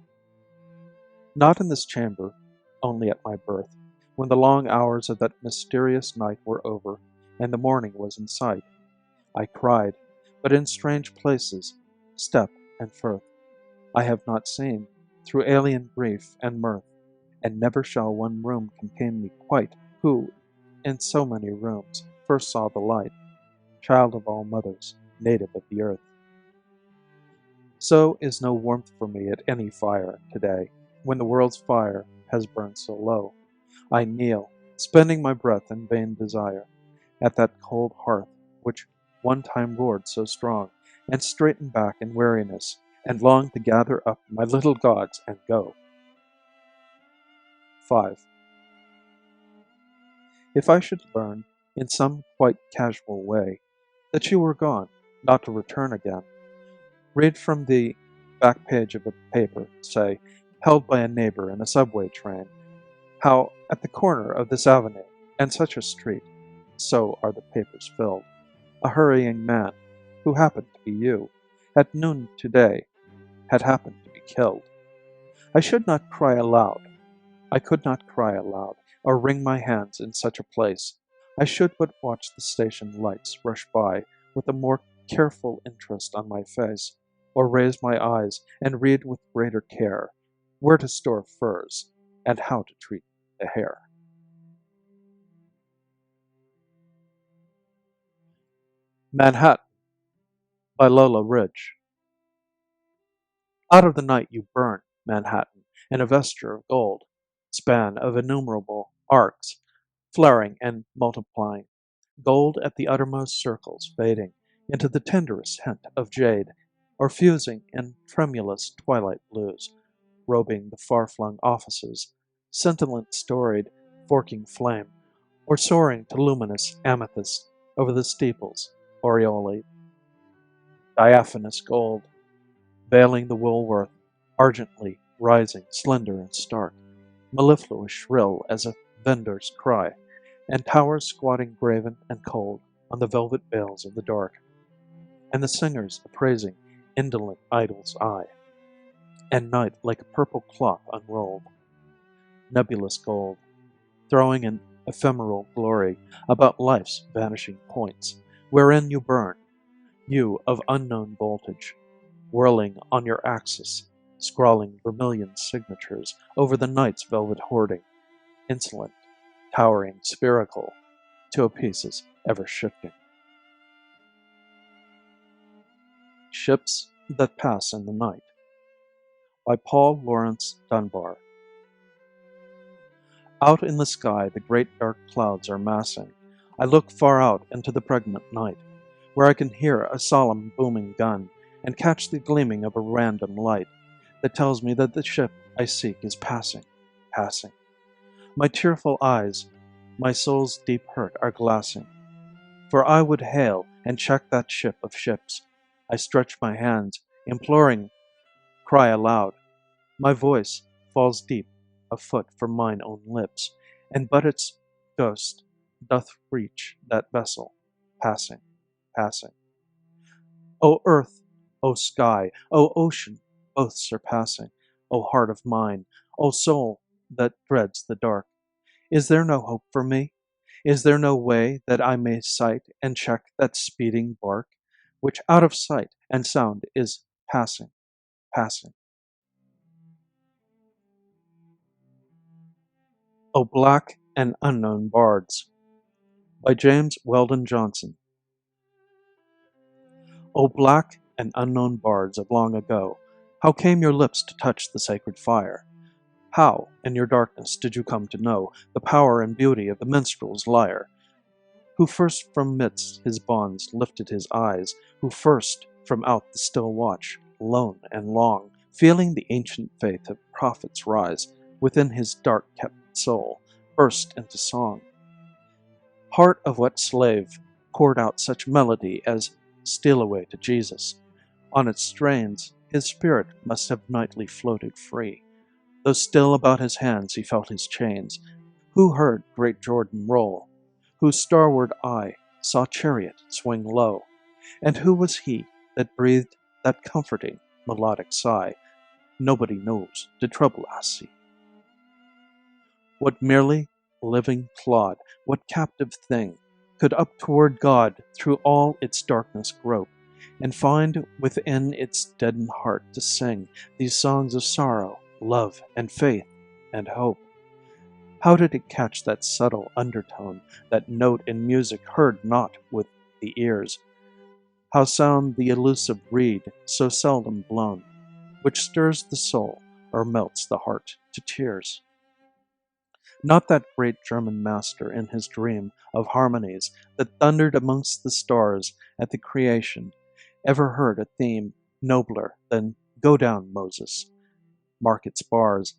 Speaker 1: Not in this chamber, only at my birth, when the long hours of that mysterious night were over, and the morning was in sight, I cried, but in strange places, step and firth, I have not seen, through alien grief and mirth, and never shall one room contain me quite, who, in so many rooms, first saw the light, child of all mothers, native of the earth. So is no warmth for me at any fire today, when the world's fire has burned so low. I kneel, spending my breath in vain desire, at that cold hearth which one time roared so strong, and straighten back in weariness, and long to gather up my little gods and go. 5. If I should learn, in some quite casual way, that you were gone, not to return again, read from the back page of a paper, say, held by a neighbor in a subway train, how at the corner of this avenue and such a street, so are the papers filled, a hurrying man, who happened to be you, at noon today had happened to be killed. I should not cry aloud. I could not cry aloud, or wring my hands in such a place. I should but watch the station lights rush by with a more careful interest on my face, or raise my eyes and read with greater care where to store furs and how to treat the hair. Manhattan by Lola Ridge. Out of the night you burn, Manhattan, in a vesture of gold, span of innumerable arcs, flaring and multiplying, gold at the uttermost circles fading into the tenderest hint of jade, or fusing in tremulous twilight blues, robing the far-flung offices, scintillant storied, forking flame, or soaring to luminous amethyst over the steeples, aureolate, diaphanous gold, veiling the woolworth, argently rising, slender and stark, mellifluous shrill as a vendor's cry, and towers squatting graven and cold on the velvet veils of the dark, and the singers appraising indolent idol's eye, and night like a purple cloth unrolled, nebulous gold, throwing an ephemeral glory about life's vanishing points, wherein you burn, you of unknown voltage, whirling on your axis, scrawling vermilion signatures over the night's velvet hoarding, insolent, towering, spherical, to a pieces ever shifting. Ships That Pass in the Night by Paul Laurence Dunbar. Out in the sky the great dark clouds are massing. I look far out into the pregnant night, where I can hear a solemn booming gun and catch the gleaming of a random light that tells me that the ship I seek is passing, passing. My tearful eyes, my soul's deep hurt are glassing, for I would hail and check that ship of ships. I stretch my hands, imploring, cry aloud. My voice falls deep a foot from mine own lips, and but its ghost doth reach that vessel, passing, passing. O earth, O sky, O ocean, both surpassing, O heart of mine, O soul that dreads the dark, is there no hope for me? Is there no way that I may sight and check that speeding bark, which out of sight and sound is passing, passing? O Black and Unknown Bards by James Weldon Johnson. O black and unknown bards of long ago, how came your lips to touch the sacred fire? How, in your darkness, did you come to know the power and beauty of the minstrel's lyre? Who first from midst his bonds lifted his eyes, who first from out the still watch, lone and long, feeling the ancient faith of prophets rise within his dark-kept soul, burst into song? Heart of what slave poured out such melody as Steal Away to Jesus. On its strains his spirit must have nightly floated free, though still about his hands he felt his chains. Who heard great Jordan roll? Whose starward eye saw chariot swing low? And who was he that breathed that comforting melodic sigh? Nobody knows to trouble us. What merely living clod, what captive thing, could up toward God through all its darkness grope, and find within its deadened heart to sing these songs of sorrow, love, and faith, and hope? How did it catch that subtle undertone, that note in music heard not with the ears? How sound the elusive reed, so seldom blown, which stirs the soul or melts the heart to tears? Not that great German master in his dream of harmonies that thundered amongst the stars at the creation ever heard a theme nobler than "Go down, Moses, mark its bars."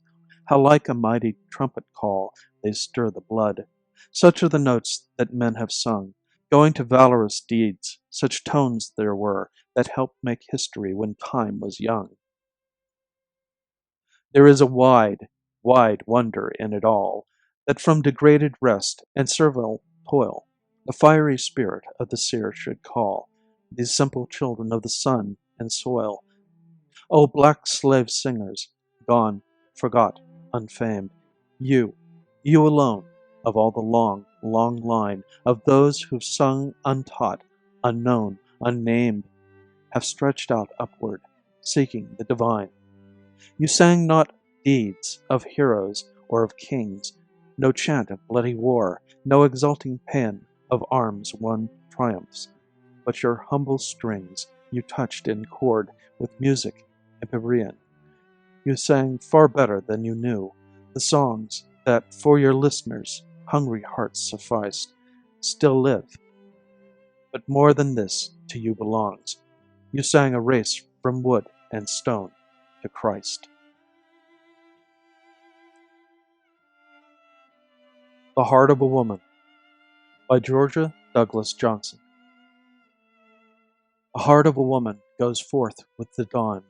Speaker 1: How like a mighty trumpet call they stir the blood. Such are the notes that men have sung, going to valorous deeds. Such tones there were that helped make history when time was young. There is a wide, wide wonder in it all, that from degraded rest and servile toil, the fiery spirit of the seer should call these simple children of the sun and soil. O black slave singers, gone, forgot, unfamed, you, you alone, of all the long, long line of those who've sung untaught, unknown, unnamed, have stretched out upward, seeking the divine. You sang not deeds of heroes or of kings, no chant of bloody war, no exulting paean of arms won triumphs, but your humble strings you touched in chord with music Empyrean. You sang far better than you knew, the songs that for your listeners' hungry hearts sufficed, still live. But more than this to you belongs. You sang a race from wood and stone to Christ. The Heart of a Woman by Georgia Douglas Johnson. The heart of a woman goes forth with the dawn,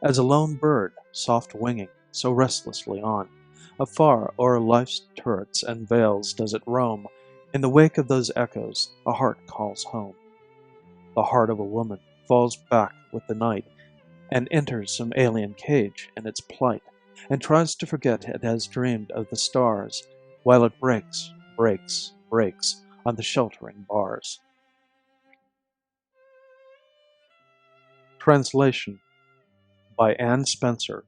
Speaker 1: as a lone bird, soft winging, so restlessly on. Afar o'er life's turrets and vales does it roam. In the wake of those echoes, a heart calls home. The heart of a woman falls back with the night, and enters some alien cage in its plight, and tries to forget it has dreamed of the stars, while it breaks, breaks, breaks on the sheltering bars. Translation by Anne Spencer.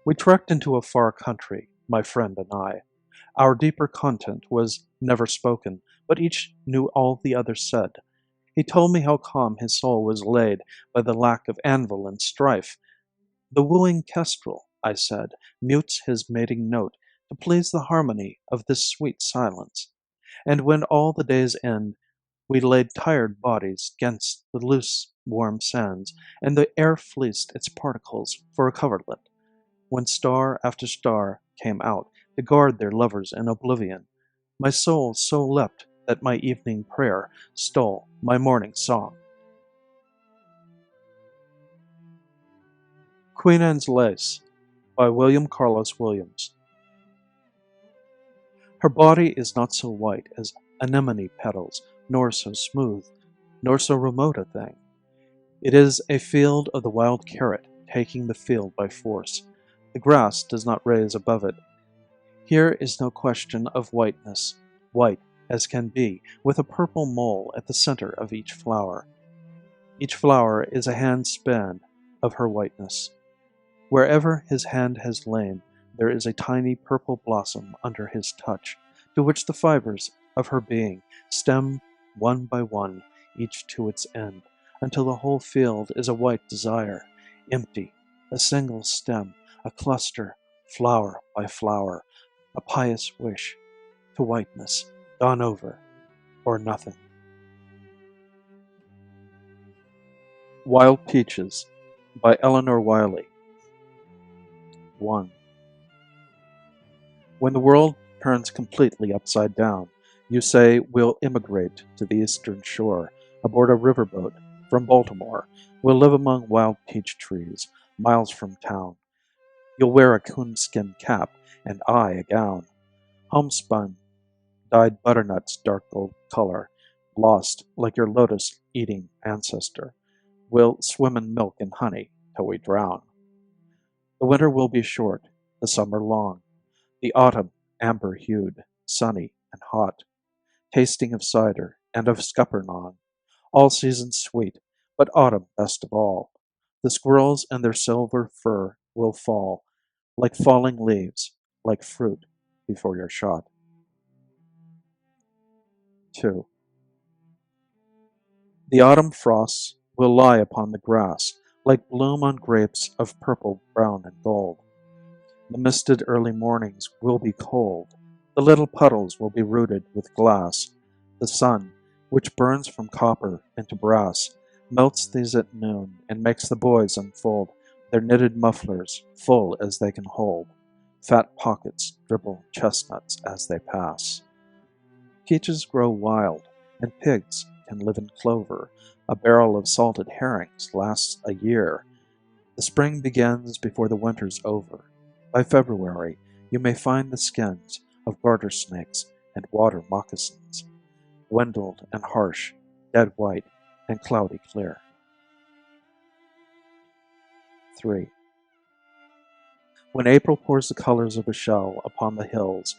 Speaker 1: We trekked into a far country, my friend and I. Our deeper content was never spoken, but each knew all the other said. He told me how calm his soul was laid by the lack of anvil and strife. The wooing kestrel, I said, mutes his mating note to please the harmony of this sweet silence. And when all the day's end, we laid tired bodies 'gainst the loose warm sands, and the air fleeced its particles for a coverlet. When star after star came out to guard their lovers in oblivion, my soul so leapt that my evening prayer stole my morning song. Queen Anne's Lace by William Carlos Williams. Her body is not so white as anemone petals, nor so smooth, nor so remote a thing. It is a field of the wild carrot taking the field by force. The grass does not raise above it. Here is no question of whiteness, white as can be, with a purple mole at the center of each flower. Each flower is a hand span of her whiteness. Wherever his hand has lain, there is a tiny purple blossom under his touch, to which the fibers of her being stem one by one, each to its end, until the whole field is a white desire, empty, a single stem, a cluster, flower by flower, a pious wish to whiteness, gone over, or nothing. Wild Peaches by Eleanor Wiley. 1. When the world turns completely upside down, You say we'll immigrate to the eastern shore aboard a riverboat from Baltimore. We'll live among wild peach trees, miles from town. You'll wear a coonskin cap, and I a gown, homespun, dyed butternut's dark gold color, lost like your lotus-eating ancestor. We'll swim in milk and honey till we drown. The winter will be short, the summer long, the autumn amber-hued, sunny and hot, tasting of cider and of scuppernong, all seasons sweet, but autumn best of all. The squirrels and their silver fur will fall, like falling leaves, like fruit before you're shot. 2. The autumn frosts will lie upon the grass, like bloom on grapes of purple, brown, and gold. The misted early mornings will be cold. The little puddles will be rooted with glass. The sun, which burns from copper into brass, melts these at noon and makes the boys unfold their knitted mufflers full as they can hold. Fat pockets dribble chestnuts as they pass. Peaches grow wild, and pigs can live in clover. A barrel of salted herrings lasts a year. The spring begins before the winter's over. By February, you may find the skins of garter snakes and water moccasins, dwindled and harsh, dead white, and cloudy clear. 3. When April pours the colors of a shell upon the hills,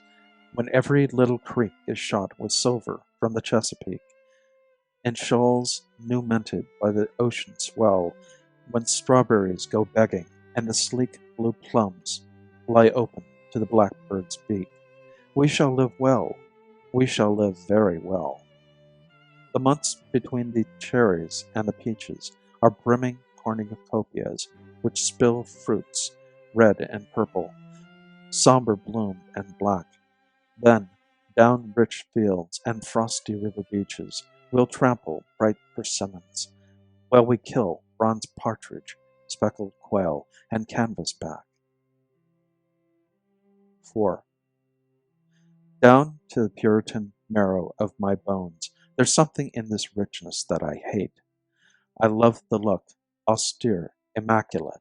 Speaker 1: when every little creek is shot with silver from the Chesapeake, and shoals new minted by the ocean swell, when strawberries go begging, and the sleek blue plums lie open to the blackbird's beak, we shall live well, we shall live very well. The months between the cherries and the peaches are brimming cornucopias which spill fruits, red and purple, somber bloom and black. Then, down rich fields and frosty river beaches, we'll trample bright persimmons, while we kill bronze partridge, speckled quail, and canvasback. 4. Down to the Puritan marrow of my bones, there's something in this richness that I hate. I love the look, austere, immaculate,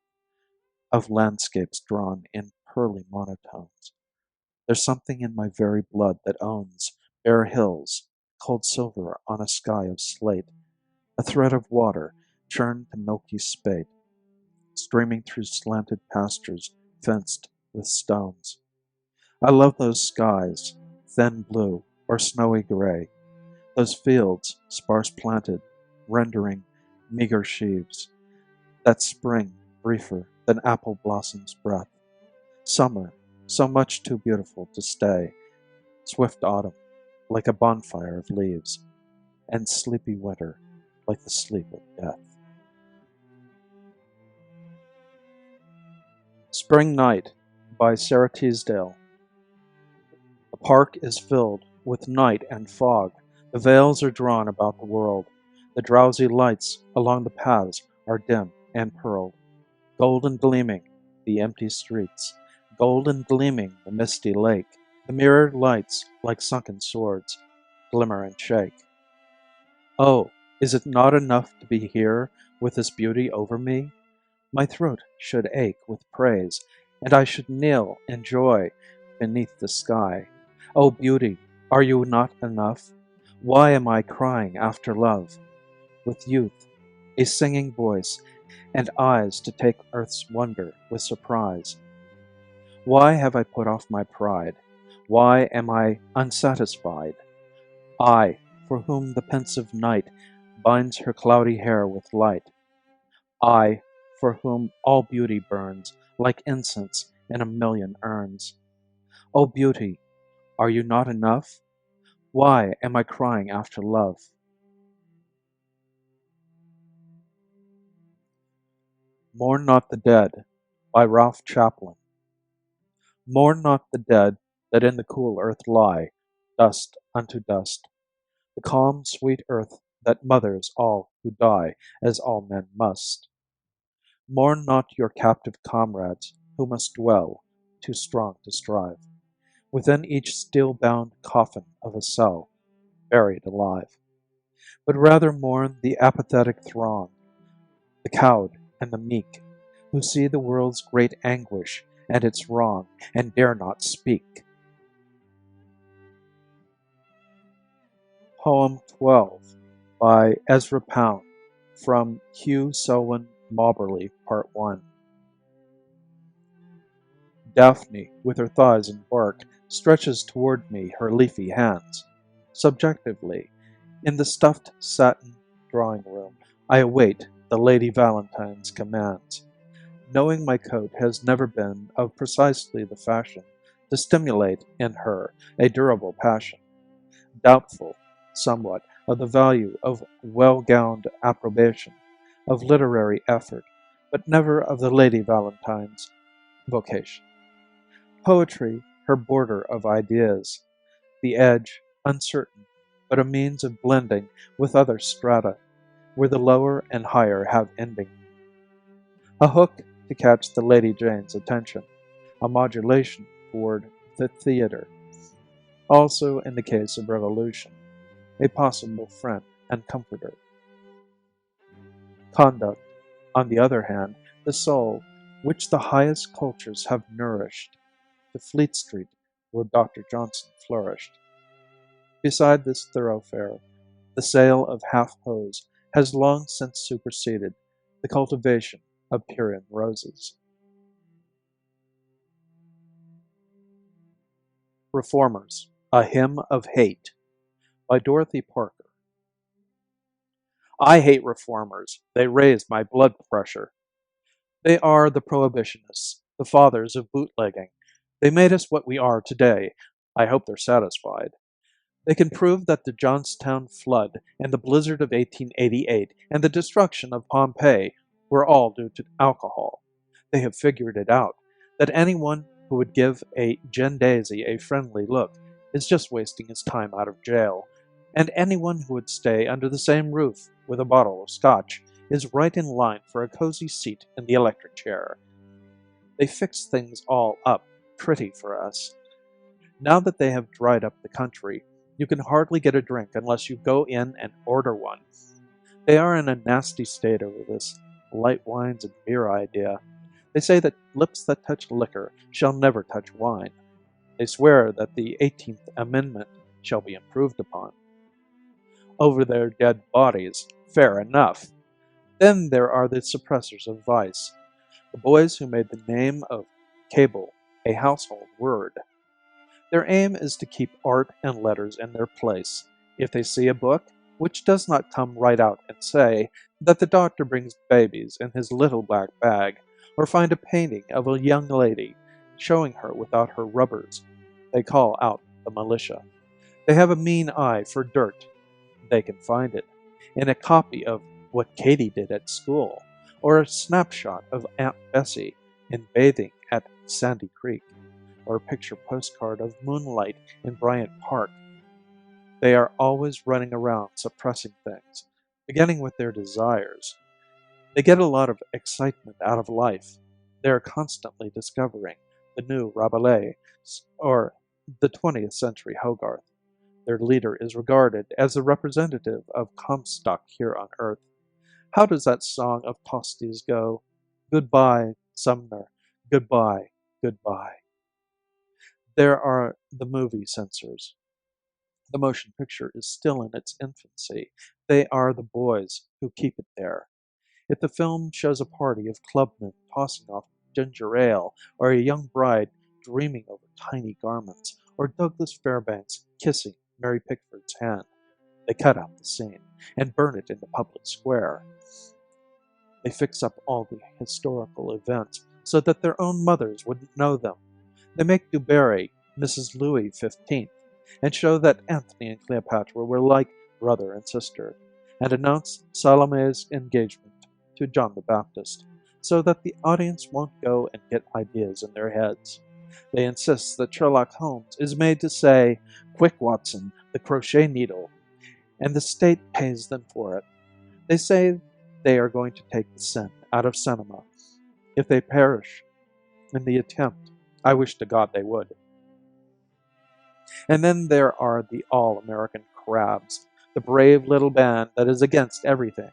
Speaker 1: of landscapes drawn in pearly monotones. There's something in my very blood that owns bare hills, cold silver on a sky of slate, a thread of water churned to milky spate, streaming through slanted pastures fenced with stones. I love those skies, thin blue or snowy gray, those fields, sparse planted, rendering meager sheaves, that spring briefer than apple blossom's breath, summer so much too beautiful to stay, swift autumn like a bonfire of leaves, and sleepy winter like the sleep of death. Spring Night by Sarah Teasdale. The park is filled with night and fog. The veils are drawn about the world. The drowsy lights along the paths are dim and pearled. Golden gleaming the empty streets, golden gleaming the misty lake. The mirrored lights, like sunken swords, glimmer and shake. Oh, is it not enough to be here with this beauty over me? My throat should ache with praise, and I should kneel in joy beneath the sky. Oh, beauty, are you not enough? Why am I crying after love? With youth, a singing voice, and eyes to take earth's wonder with surprise. Why have I put off my pride? Why am I unsatisfied? I, for whom the pensive night binds her cloudy hair with light. I, for whom all beauty burns like incense in a million urns. O beauty, are you not enough? Why am I crying after love? Mourn Not the Dead by Ralph Chaplin. Mourn not the dead that in the cool earth lie, dust unto dust, the calm, sweet earth that mothers all who die, as all men must. Mourn not your captive comrades who must dwell, too strong to strive, within each steel-bound coffin of a cell, buried alive, but rather mourn the apathetic throng, the cowed and the meek, who see the world's great anguish and its wrong and dare not speak. Poem 12 by Ezra Pound from Hugh Selwyn Mauberley, Part 1. Daphne, with her thighs in bark, stretches toward me her leafy hands. Subjectively, in the stuffed satin drawing-room, I await the Lady Valentine's commands, knowing my coat has never been of precisely the fashion to stimulate in her a durable passion, doubtful, somewhat, of the value of well-gowned approbation, of literary effort, but never of the Lady Valentine's vocation. Poetry, her border of ideas, the edge, uncertain, but a means of blending with other strata, where the lower and higher have ending. A hook to catch the Lady Jane's attention, a modulation toward the theatre. Also, in the case of revolution, a possible friend and comforter. Conduct, on the other hand, the soul, which the highest cultures have nourished, to Fleet Street, where Dr. Johnson flourished. Beside this thoroughfare, the sale of half-hose has long since superseded the cultivation of Pierian roses. Reformers, A Hymn of Hate by Dorothy Parker. I hate reformers. They raise my blood pressure. They are the prohibitionists, the fathers of bootlegging. They made us what we are today. I hope they're satisfied. They can prove that the Johnstown flood and the blizzard of 1888 and the destruction of Pompeii were all due to alcohol. They have figured it out, that anyone who would give a gin daisy a friendly look is just wasting his time out of jail, and anyone who would stay under the same roof with a bottle of scotch is right in line for a cozy seat in the electric chair. They fix things all up pretty for us. Now that they have dried up the country, you can hardly get a drink unless you go in and order one. They are in a nasty state over this light wines and beer idea. They say that lips that touch liquor shall never touch wine. They swear that the 18th Amendment shall be improved upon. Over their dead bodies, fair enough. Then there are the suppressors of vice, the boys who made the name of cable a household word. Their aim is to keep art and letters in their place. If they see a book, which does not come right out and say that the doctor brings babies in his little black bag, or find a painting of a young lady showing her without her rubbers, they call out the militia. They have a mean eye for dirt. They can find it in a copy of What Katie Did at School, or a snapshot of Aunt Bessie in bathing at Sandy Creek, or a picture postcard of moonlight in Bryant Park. They are always running around suppressing things, beginning with their desires. They get a lot of excitement out of life. They are constantly discovering the new Rabelais or the 20th century Hogarth. Their leader is regarded as the representative of Comstock here on earth. How does that song of Tosti's go? Goodbye, Sumner. Goodbye, goodbye. There are the movie censors. The motion picture is still in its infancy. They are the boys who keep it there. If the film shows a party of clubmen tossing off ginger ale, or a young bride dreaming over tiny garments, or Douglas Fairbanks kissing Mary Pickford's hand, they cut out the scene and burn it in the public square. They fix up all the historical events so that their own mothers wouldn't know them. They make Du Barry Mrs. Louis XV, and show that Antony and Cleopatra were like brother and sister, and announce Salome's engagement to John the Baptist, so that the audience won't go and get ideas in their heads. They insist that Sherlock Holmes is made to say, "Quick, Watson, the crochet needle," and the state pays them for it. They say they are going to take the sin out of cinema. If they perish in the attempt, I wish to God they would. And then there are the all-American crabs, the brave little band that is against everything.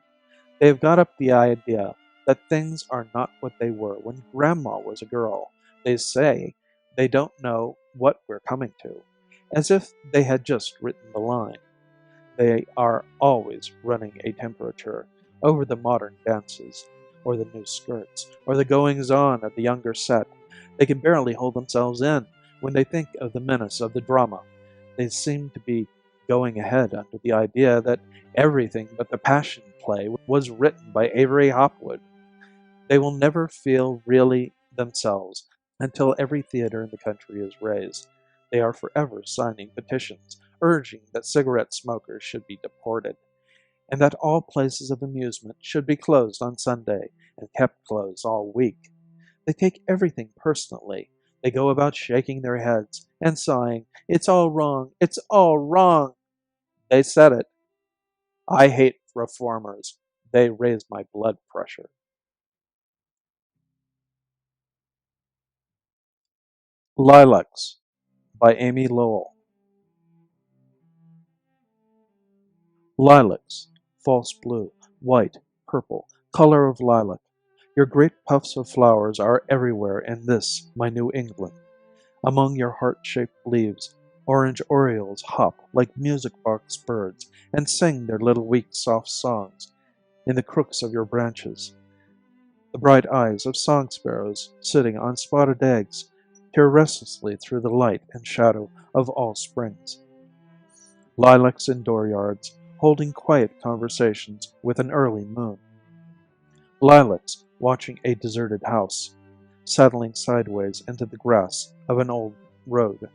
Speaker 1: They have got up the idea that things are not what they were when Grandma was a girl. They say they don't know what we're coming to, as if they had just written the line. They are always running a temperature over the modern dances, or the new skirts, or the goings on of the younger set. They can barely hold themselves in when they think of the menace of the drama. They seem to be going ahead under the idea that everything but the Passion Play was written by Avery Hopwood. They will never feel really themselves until every theater in the country is razed. They are forever signing petitions urging that cigarette smokers should be deported, and that all places of amusement should be closed on Sunday and kept closed all week. They take everything personally. They go about shaking their heads and sighing, "It's all wrong, it's all wrong." They said it. I hate reformers. They raise my blood pressure. Lilacs by Amy Lowell. Lilacs, false blue, white, purple, color of lilac. Your great puffs of flowers are everywhere in this, my New England. Among your heart-shaped leaves, orange orioles hop like music-box birds and sing their little weak soft songs in the crooks of your branches. The bright eyes of song sparrows sitting on spotted eggs peer restlessly through the light and shadow of all springs. Lilacs in dooryards, holding quiet conversations with an early moon. Lilacs watching a deserted house, settling sideways into the grass of an old road.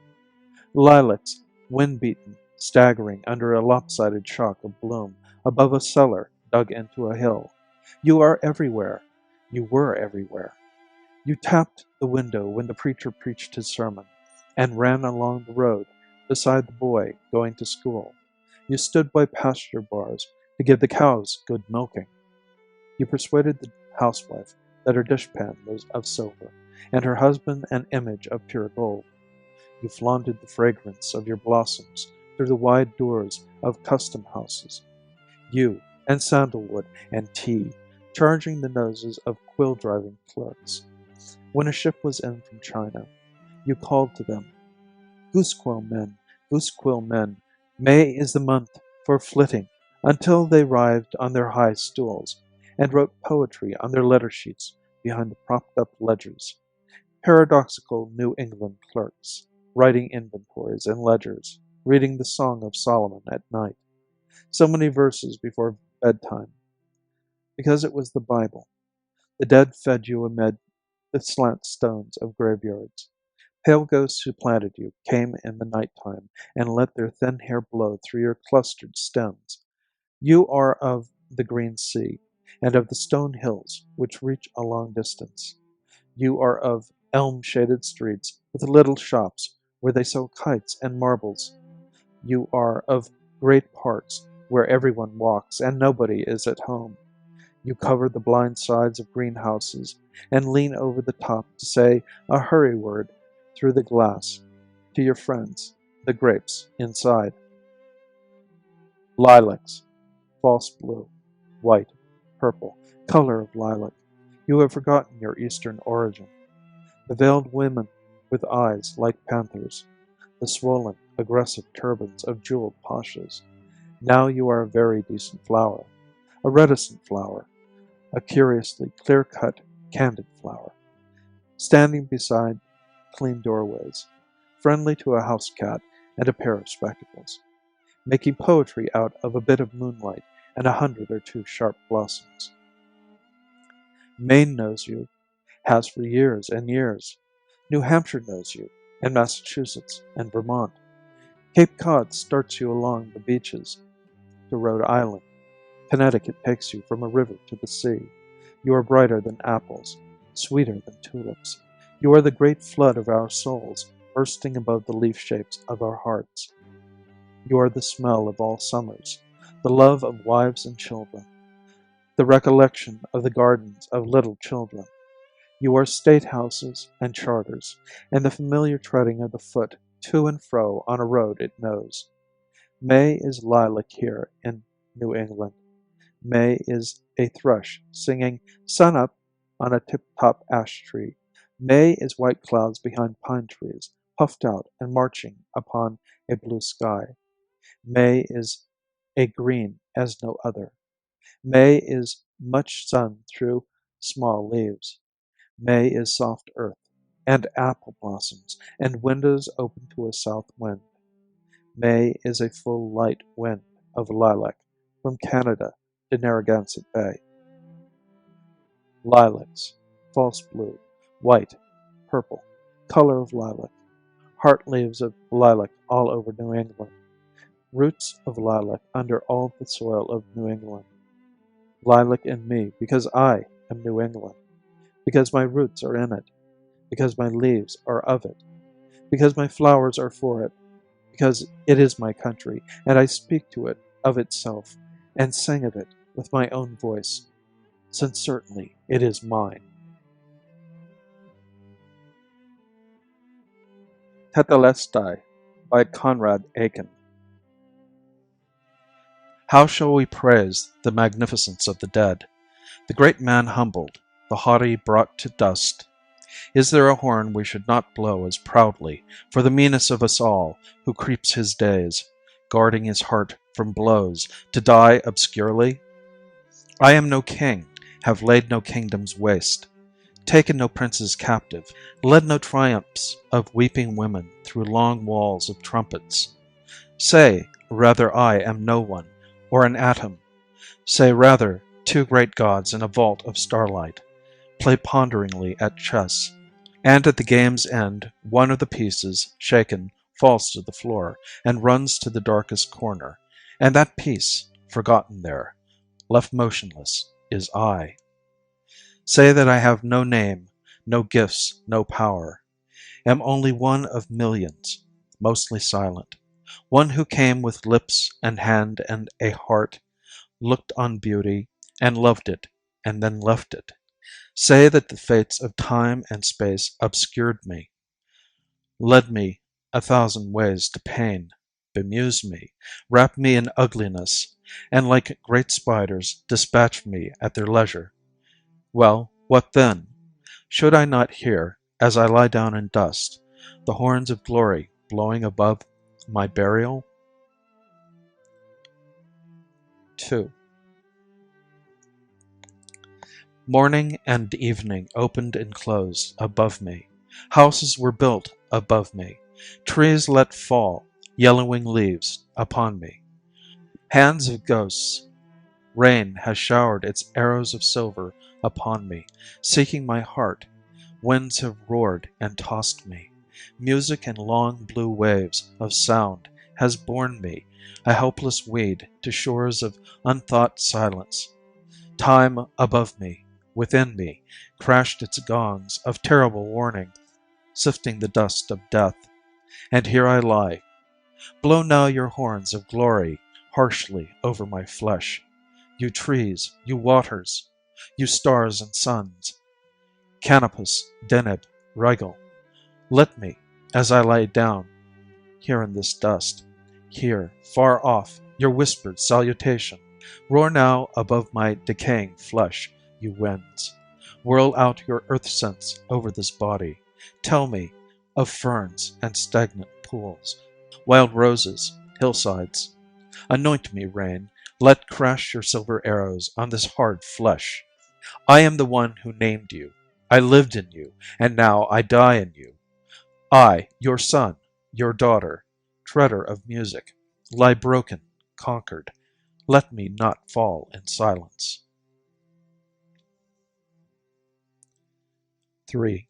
Speaker 1: Lilacs, wind-beaten, staggering under a lopsided shock of bloom above a cellar dug into a hill. You are everywhere. You were everywhere. You tapped the window when the preacher preached his sermon, and ran along the road beside the boy going to school. You stood by pasture bars to give the cows good milking. You persuaded the housewife that her dishpan was of silver, and her husband an image of pure gold. You flaunted the fragrance of your blossoms through the wide doors of custom houses. You, and sandalwood and tea, charging the noses of quill-driving clerks. When a ship was in from China, you called to them, goose quill men, May is the month for flitting, until they arrived on their high stools, and wrote poetry on their letter sheets behind the propped-up ledgers. Paradoxical New England clerks, writing inventories and ledgers, reading the Song of Solomon at night. So many verses before bedtime, because it was the Bible. The dead fed you amid the slant stones of graveyards. Pale ghosts who planted you came in the night time and let their thin hair blow through your clustered stems. You are of the green sea, and of the stone hills which reach a long distance. You are of elm-shaded streets with little shops where they sell kites and marbles. You are of great parks where everyone walks and nobody is at home. You cover the blind sides of greenhouses and lean over the top to say a hurry word through the glass to your friends, the grapes inside. Lilacs, false blue, white, purple, color of lilac. You have forgotten your Eastern origin. The veiled women with eyes like panthers, the swollen, aggressive turbans of jeweled pashas. Now you are a very decent flower, a reticent flower, a curiously clear-cut, candid flower, standing beside clean doorways, friendly to a house cat and a pair of spectacles, making poetry out of a bit of moonlight and 100 or 2 sharp blossoms. Maine knows you, has for years and years. New Hampshire knows you, and Massachusetts and Vermont. Cape Cod starts you along the beaches to Rhode Island. Connecticut takes you from a river to the sea. You are brighter than apples, sweeter than tulips. You are the great flood of our souls, bursting above the leaf shapes of our hearts. You are the smell of all summers, the love of wives and children, the recollection of the gardens of little children. You are state houses and charters, and the familiar treading of the foot to and fro on a road it knows. May is lilac here in New England. May is a thrush singing "Sun up" on a tip-top ash tree. May is white clouds behind pine trees, puffed out and marching upon a blue sky. May is a green as no other. May is much sun through small leaves. May is soft earth, and apple blossoms, and windows open to a south wind. May is a full light wind of lilac from Canada to Narragansett Bay. Lilacs, false blue, white, purple, color of lilac, heart leaves of lilac all over New England, roots of lilac under all the soil of New England. Lilac in me because I am New England, because my roots are in it, because my leaves are of it, because my flowers are for it, because it is my country, and I speak to it of itself, and sing of it with my own voice, since certainly it is mine. Tetelestai by Conrad Aiken. How shall we praise the magnificence of the dead, the great man humbled, the haughty brought to dust? Is there a horn we should not blow as proudly for the meanest of us all, who creeps his days, guarding his heart from blows, to die obscurely? I am no king, have laid no kingdoms waste, taken no princes captive, led no triumphs of weeping women through long walls of trumpets. Say, rather, I am no one, or an atom. Say, rather, two great gods in a vault of starlight play ponderingly at chess, and at the game's end one of the pieces, shaken, falls to the floor, and runs to the darkest corner, and that piece, forgotten there, left motionless, is I. Say that I have no name, no gifts, no power, am only one of millions, mostly silent, one who came with lips and hand and a heart, looked on beauty, and loved it, and then left it. Say that the fates of time and space obscured me, led me a thousand ways to pain, bemused me, wrapped me in ugliness, and like great spiders dispatched me at their leisure. Well, what then? Should I not hear, as I lie down in dust, the horns of glory blowing above my burial? 2. Morning and evening opened and closed above me. Houses were built above me. Trees let fall yellowing leaves upon me. Hands of ghosts. Rain has showered its arrows of silver upon me, seeking my heart. Winds have roared and tossed me. Music and long blue waves of sound has borne me, a helpless weed, to shores of unthought silence. Time above me, within me, crashed its gongs of terrible warning, sifting the dust of death. And here I lie. Blow now your horns of glory harshly over my flesh, you trees, you waters, you stars and suns, Canopus, Deneb, Rigel. Let me, as I lie down here in this dust, hear, far off, your whispered salutation. Roar now above my decaying flesh, you winds. Whirl out your earth scents over this body. Tell me of ferns and stagnant pools, wild roses, hillsides. Anoint me, rain. Let crash your silver arrows on this hard flesh. I am the one who named you. I lived in you, and now I die in you. I, your son, your daughter, treader of music, lie broken, conquered. Let me not fall in silence. 3.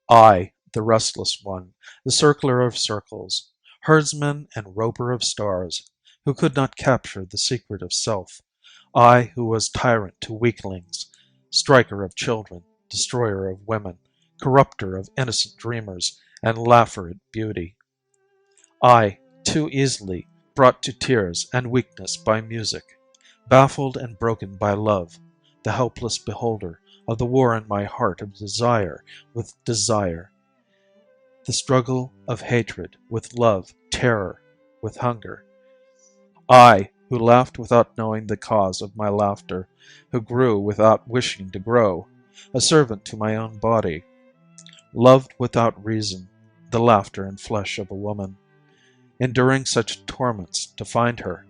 Speaker 1: I, the restless one, the circler of circles, herdsman and roper of stars, who could not capture the secret of self. I, who was tyrant to weaklings, striker of children, destroyer of women, corrupter of innocent dreamers, and laugher at beauty. I, too easily brought to tears and weakness by music, baffled and broken by love, the helpless beholder of the war in my heart of desire with desire. the struggle of hatred with love, terror with hunger. I, who laughed without knowing the cause of my laughter, who grew without wishing to grow, a servant to my own body, loved without reason the laughter and flesh of a woman, enduring such torments to find her.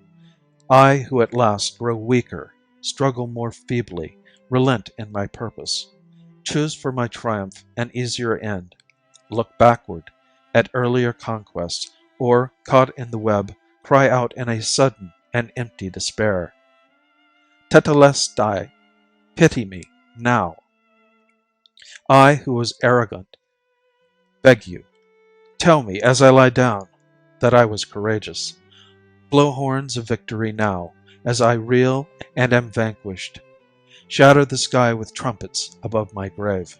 Speaker 1: I, who at last grow weaker, struggle more feebly, relent in my purpose, choose for my triumph an easier end, look backward at earlier conquests, or, caught in the web, cry out in a sudden and empty despair, Tetelestai, pity me now. I, who was arrogant, beg you, tell me as I lie down that I was courageous. Blow horns of victory now, as I reel and am vanquished. Shatter the sky with trumpets above my grave.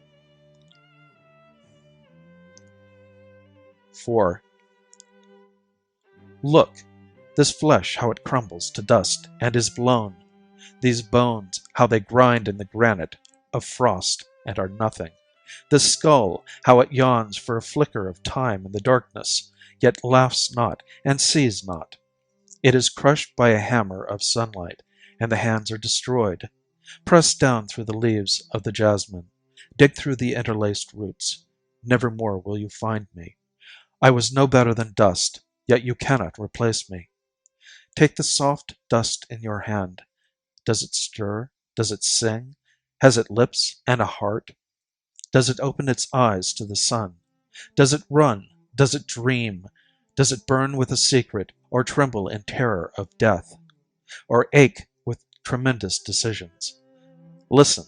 Speaker 1: 4. Look, this flesh how it crumbles to dust and is blown. These bones how they grind in the granite of frost and are nothing. This skull how it yawns for a flicker of time in the darkness, yet laughs not and sees not. It is crushed by a hammer of sunlight, and the hands are destroyed. Press down through the leaves of the jasmine. Dig through the interlaced roots. Never more will you find me. I was no better than dust, yet you cannot replace me. Take the soft dust in your hand. Does it stir? Does it sing? Has it lips and a heart? Does it open its eyes to the sun? Does it run? Does it dream? Does it burn with a secret, or tremble in terror of death, or ache with tremendous decisions? Listen.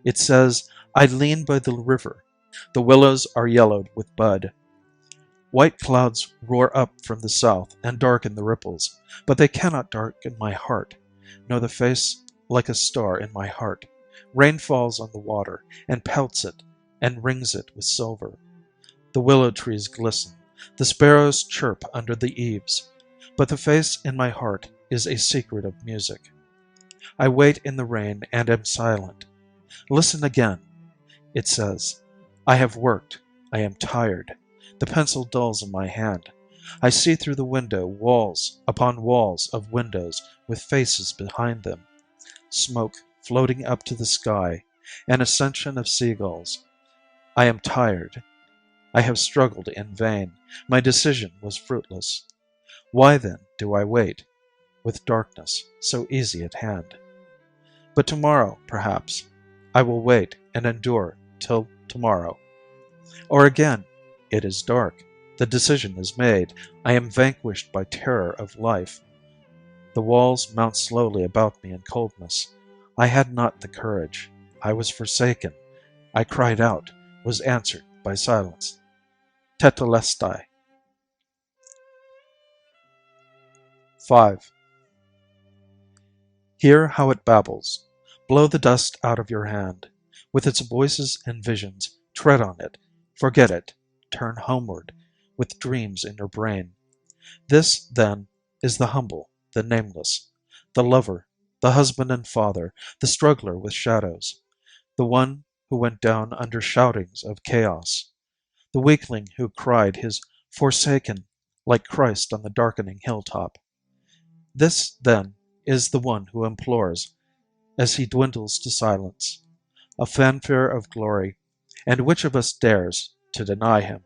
Speaker 1: It says, I lean by the river. The willows are yellowed with bud. White clouds roar up from the south and darken the ripples, but they cannot darken my heart, nor the face like a star in my heart. Rain falls on the water, and pelts it, and rings it with silver. The willow trees glisten, the sparrows chirp under the eaves, but the face in my heart is a secret of music. I wait in the rain and am silent. Listen again. It says, I have worked, I am tired. The pencil dulls in my hand. I see through the window walls upon walls of windows with faces behind them, smoke floating up to the sky, an ascension of seagulls. I am tired. I have struggled in vain. My decision was fruitless. Why then do I wait, with darkness so easy at hand? But tomorrow, perhaps, I will wait and endure till tomorrow. Or again, it is dark. The decision is made. I am vanquished by terror of life. The walls mount slowly about me in coldness. I had not the courage. I was forsaken. I cried out, was answered by silence. Tetelestai. 5. Hear how it babbles. Blow the dust out of your hand. With its voices and visions, tread on it. Forget it. Turn homeward, with dreams in your brain. This, then, is the humble, the nameless, the lover, the husband and father, the struggler with shadows, the one who went down under shoutings of chaos, the weakling who cried his forsaken like Christ on the darkening hilltop. This, then, is the one who implores, as he dwindles to silence, a fanfare of glory, and which of us dares to deny him?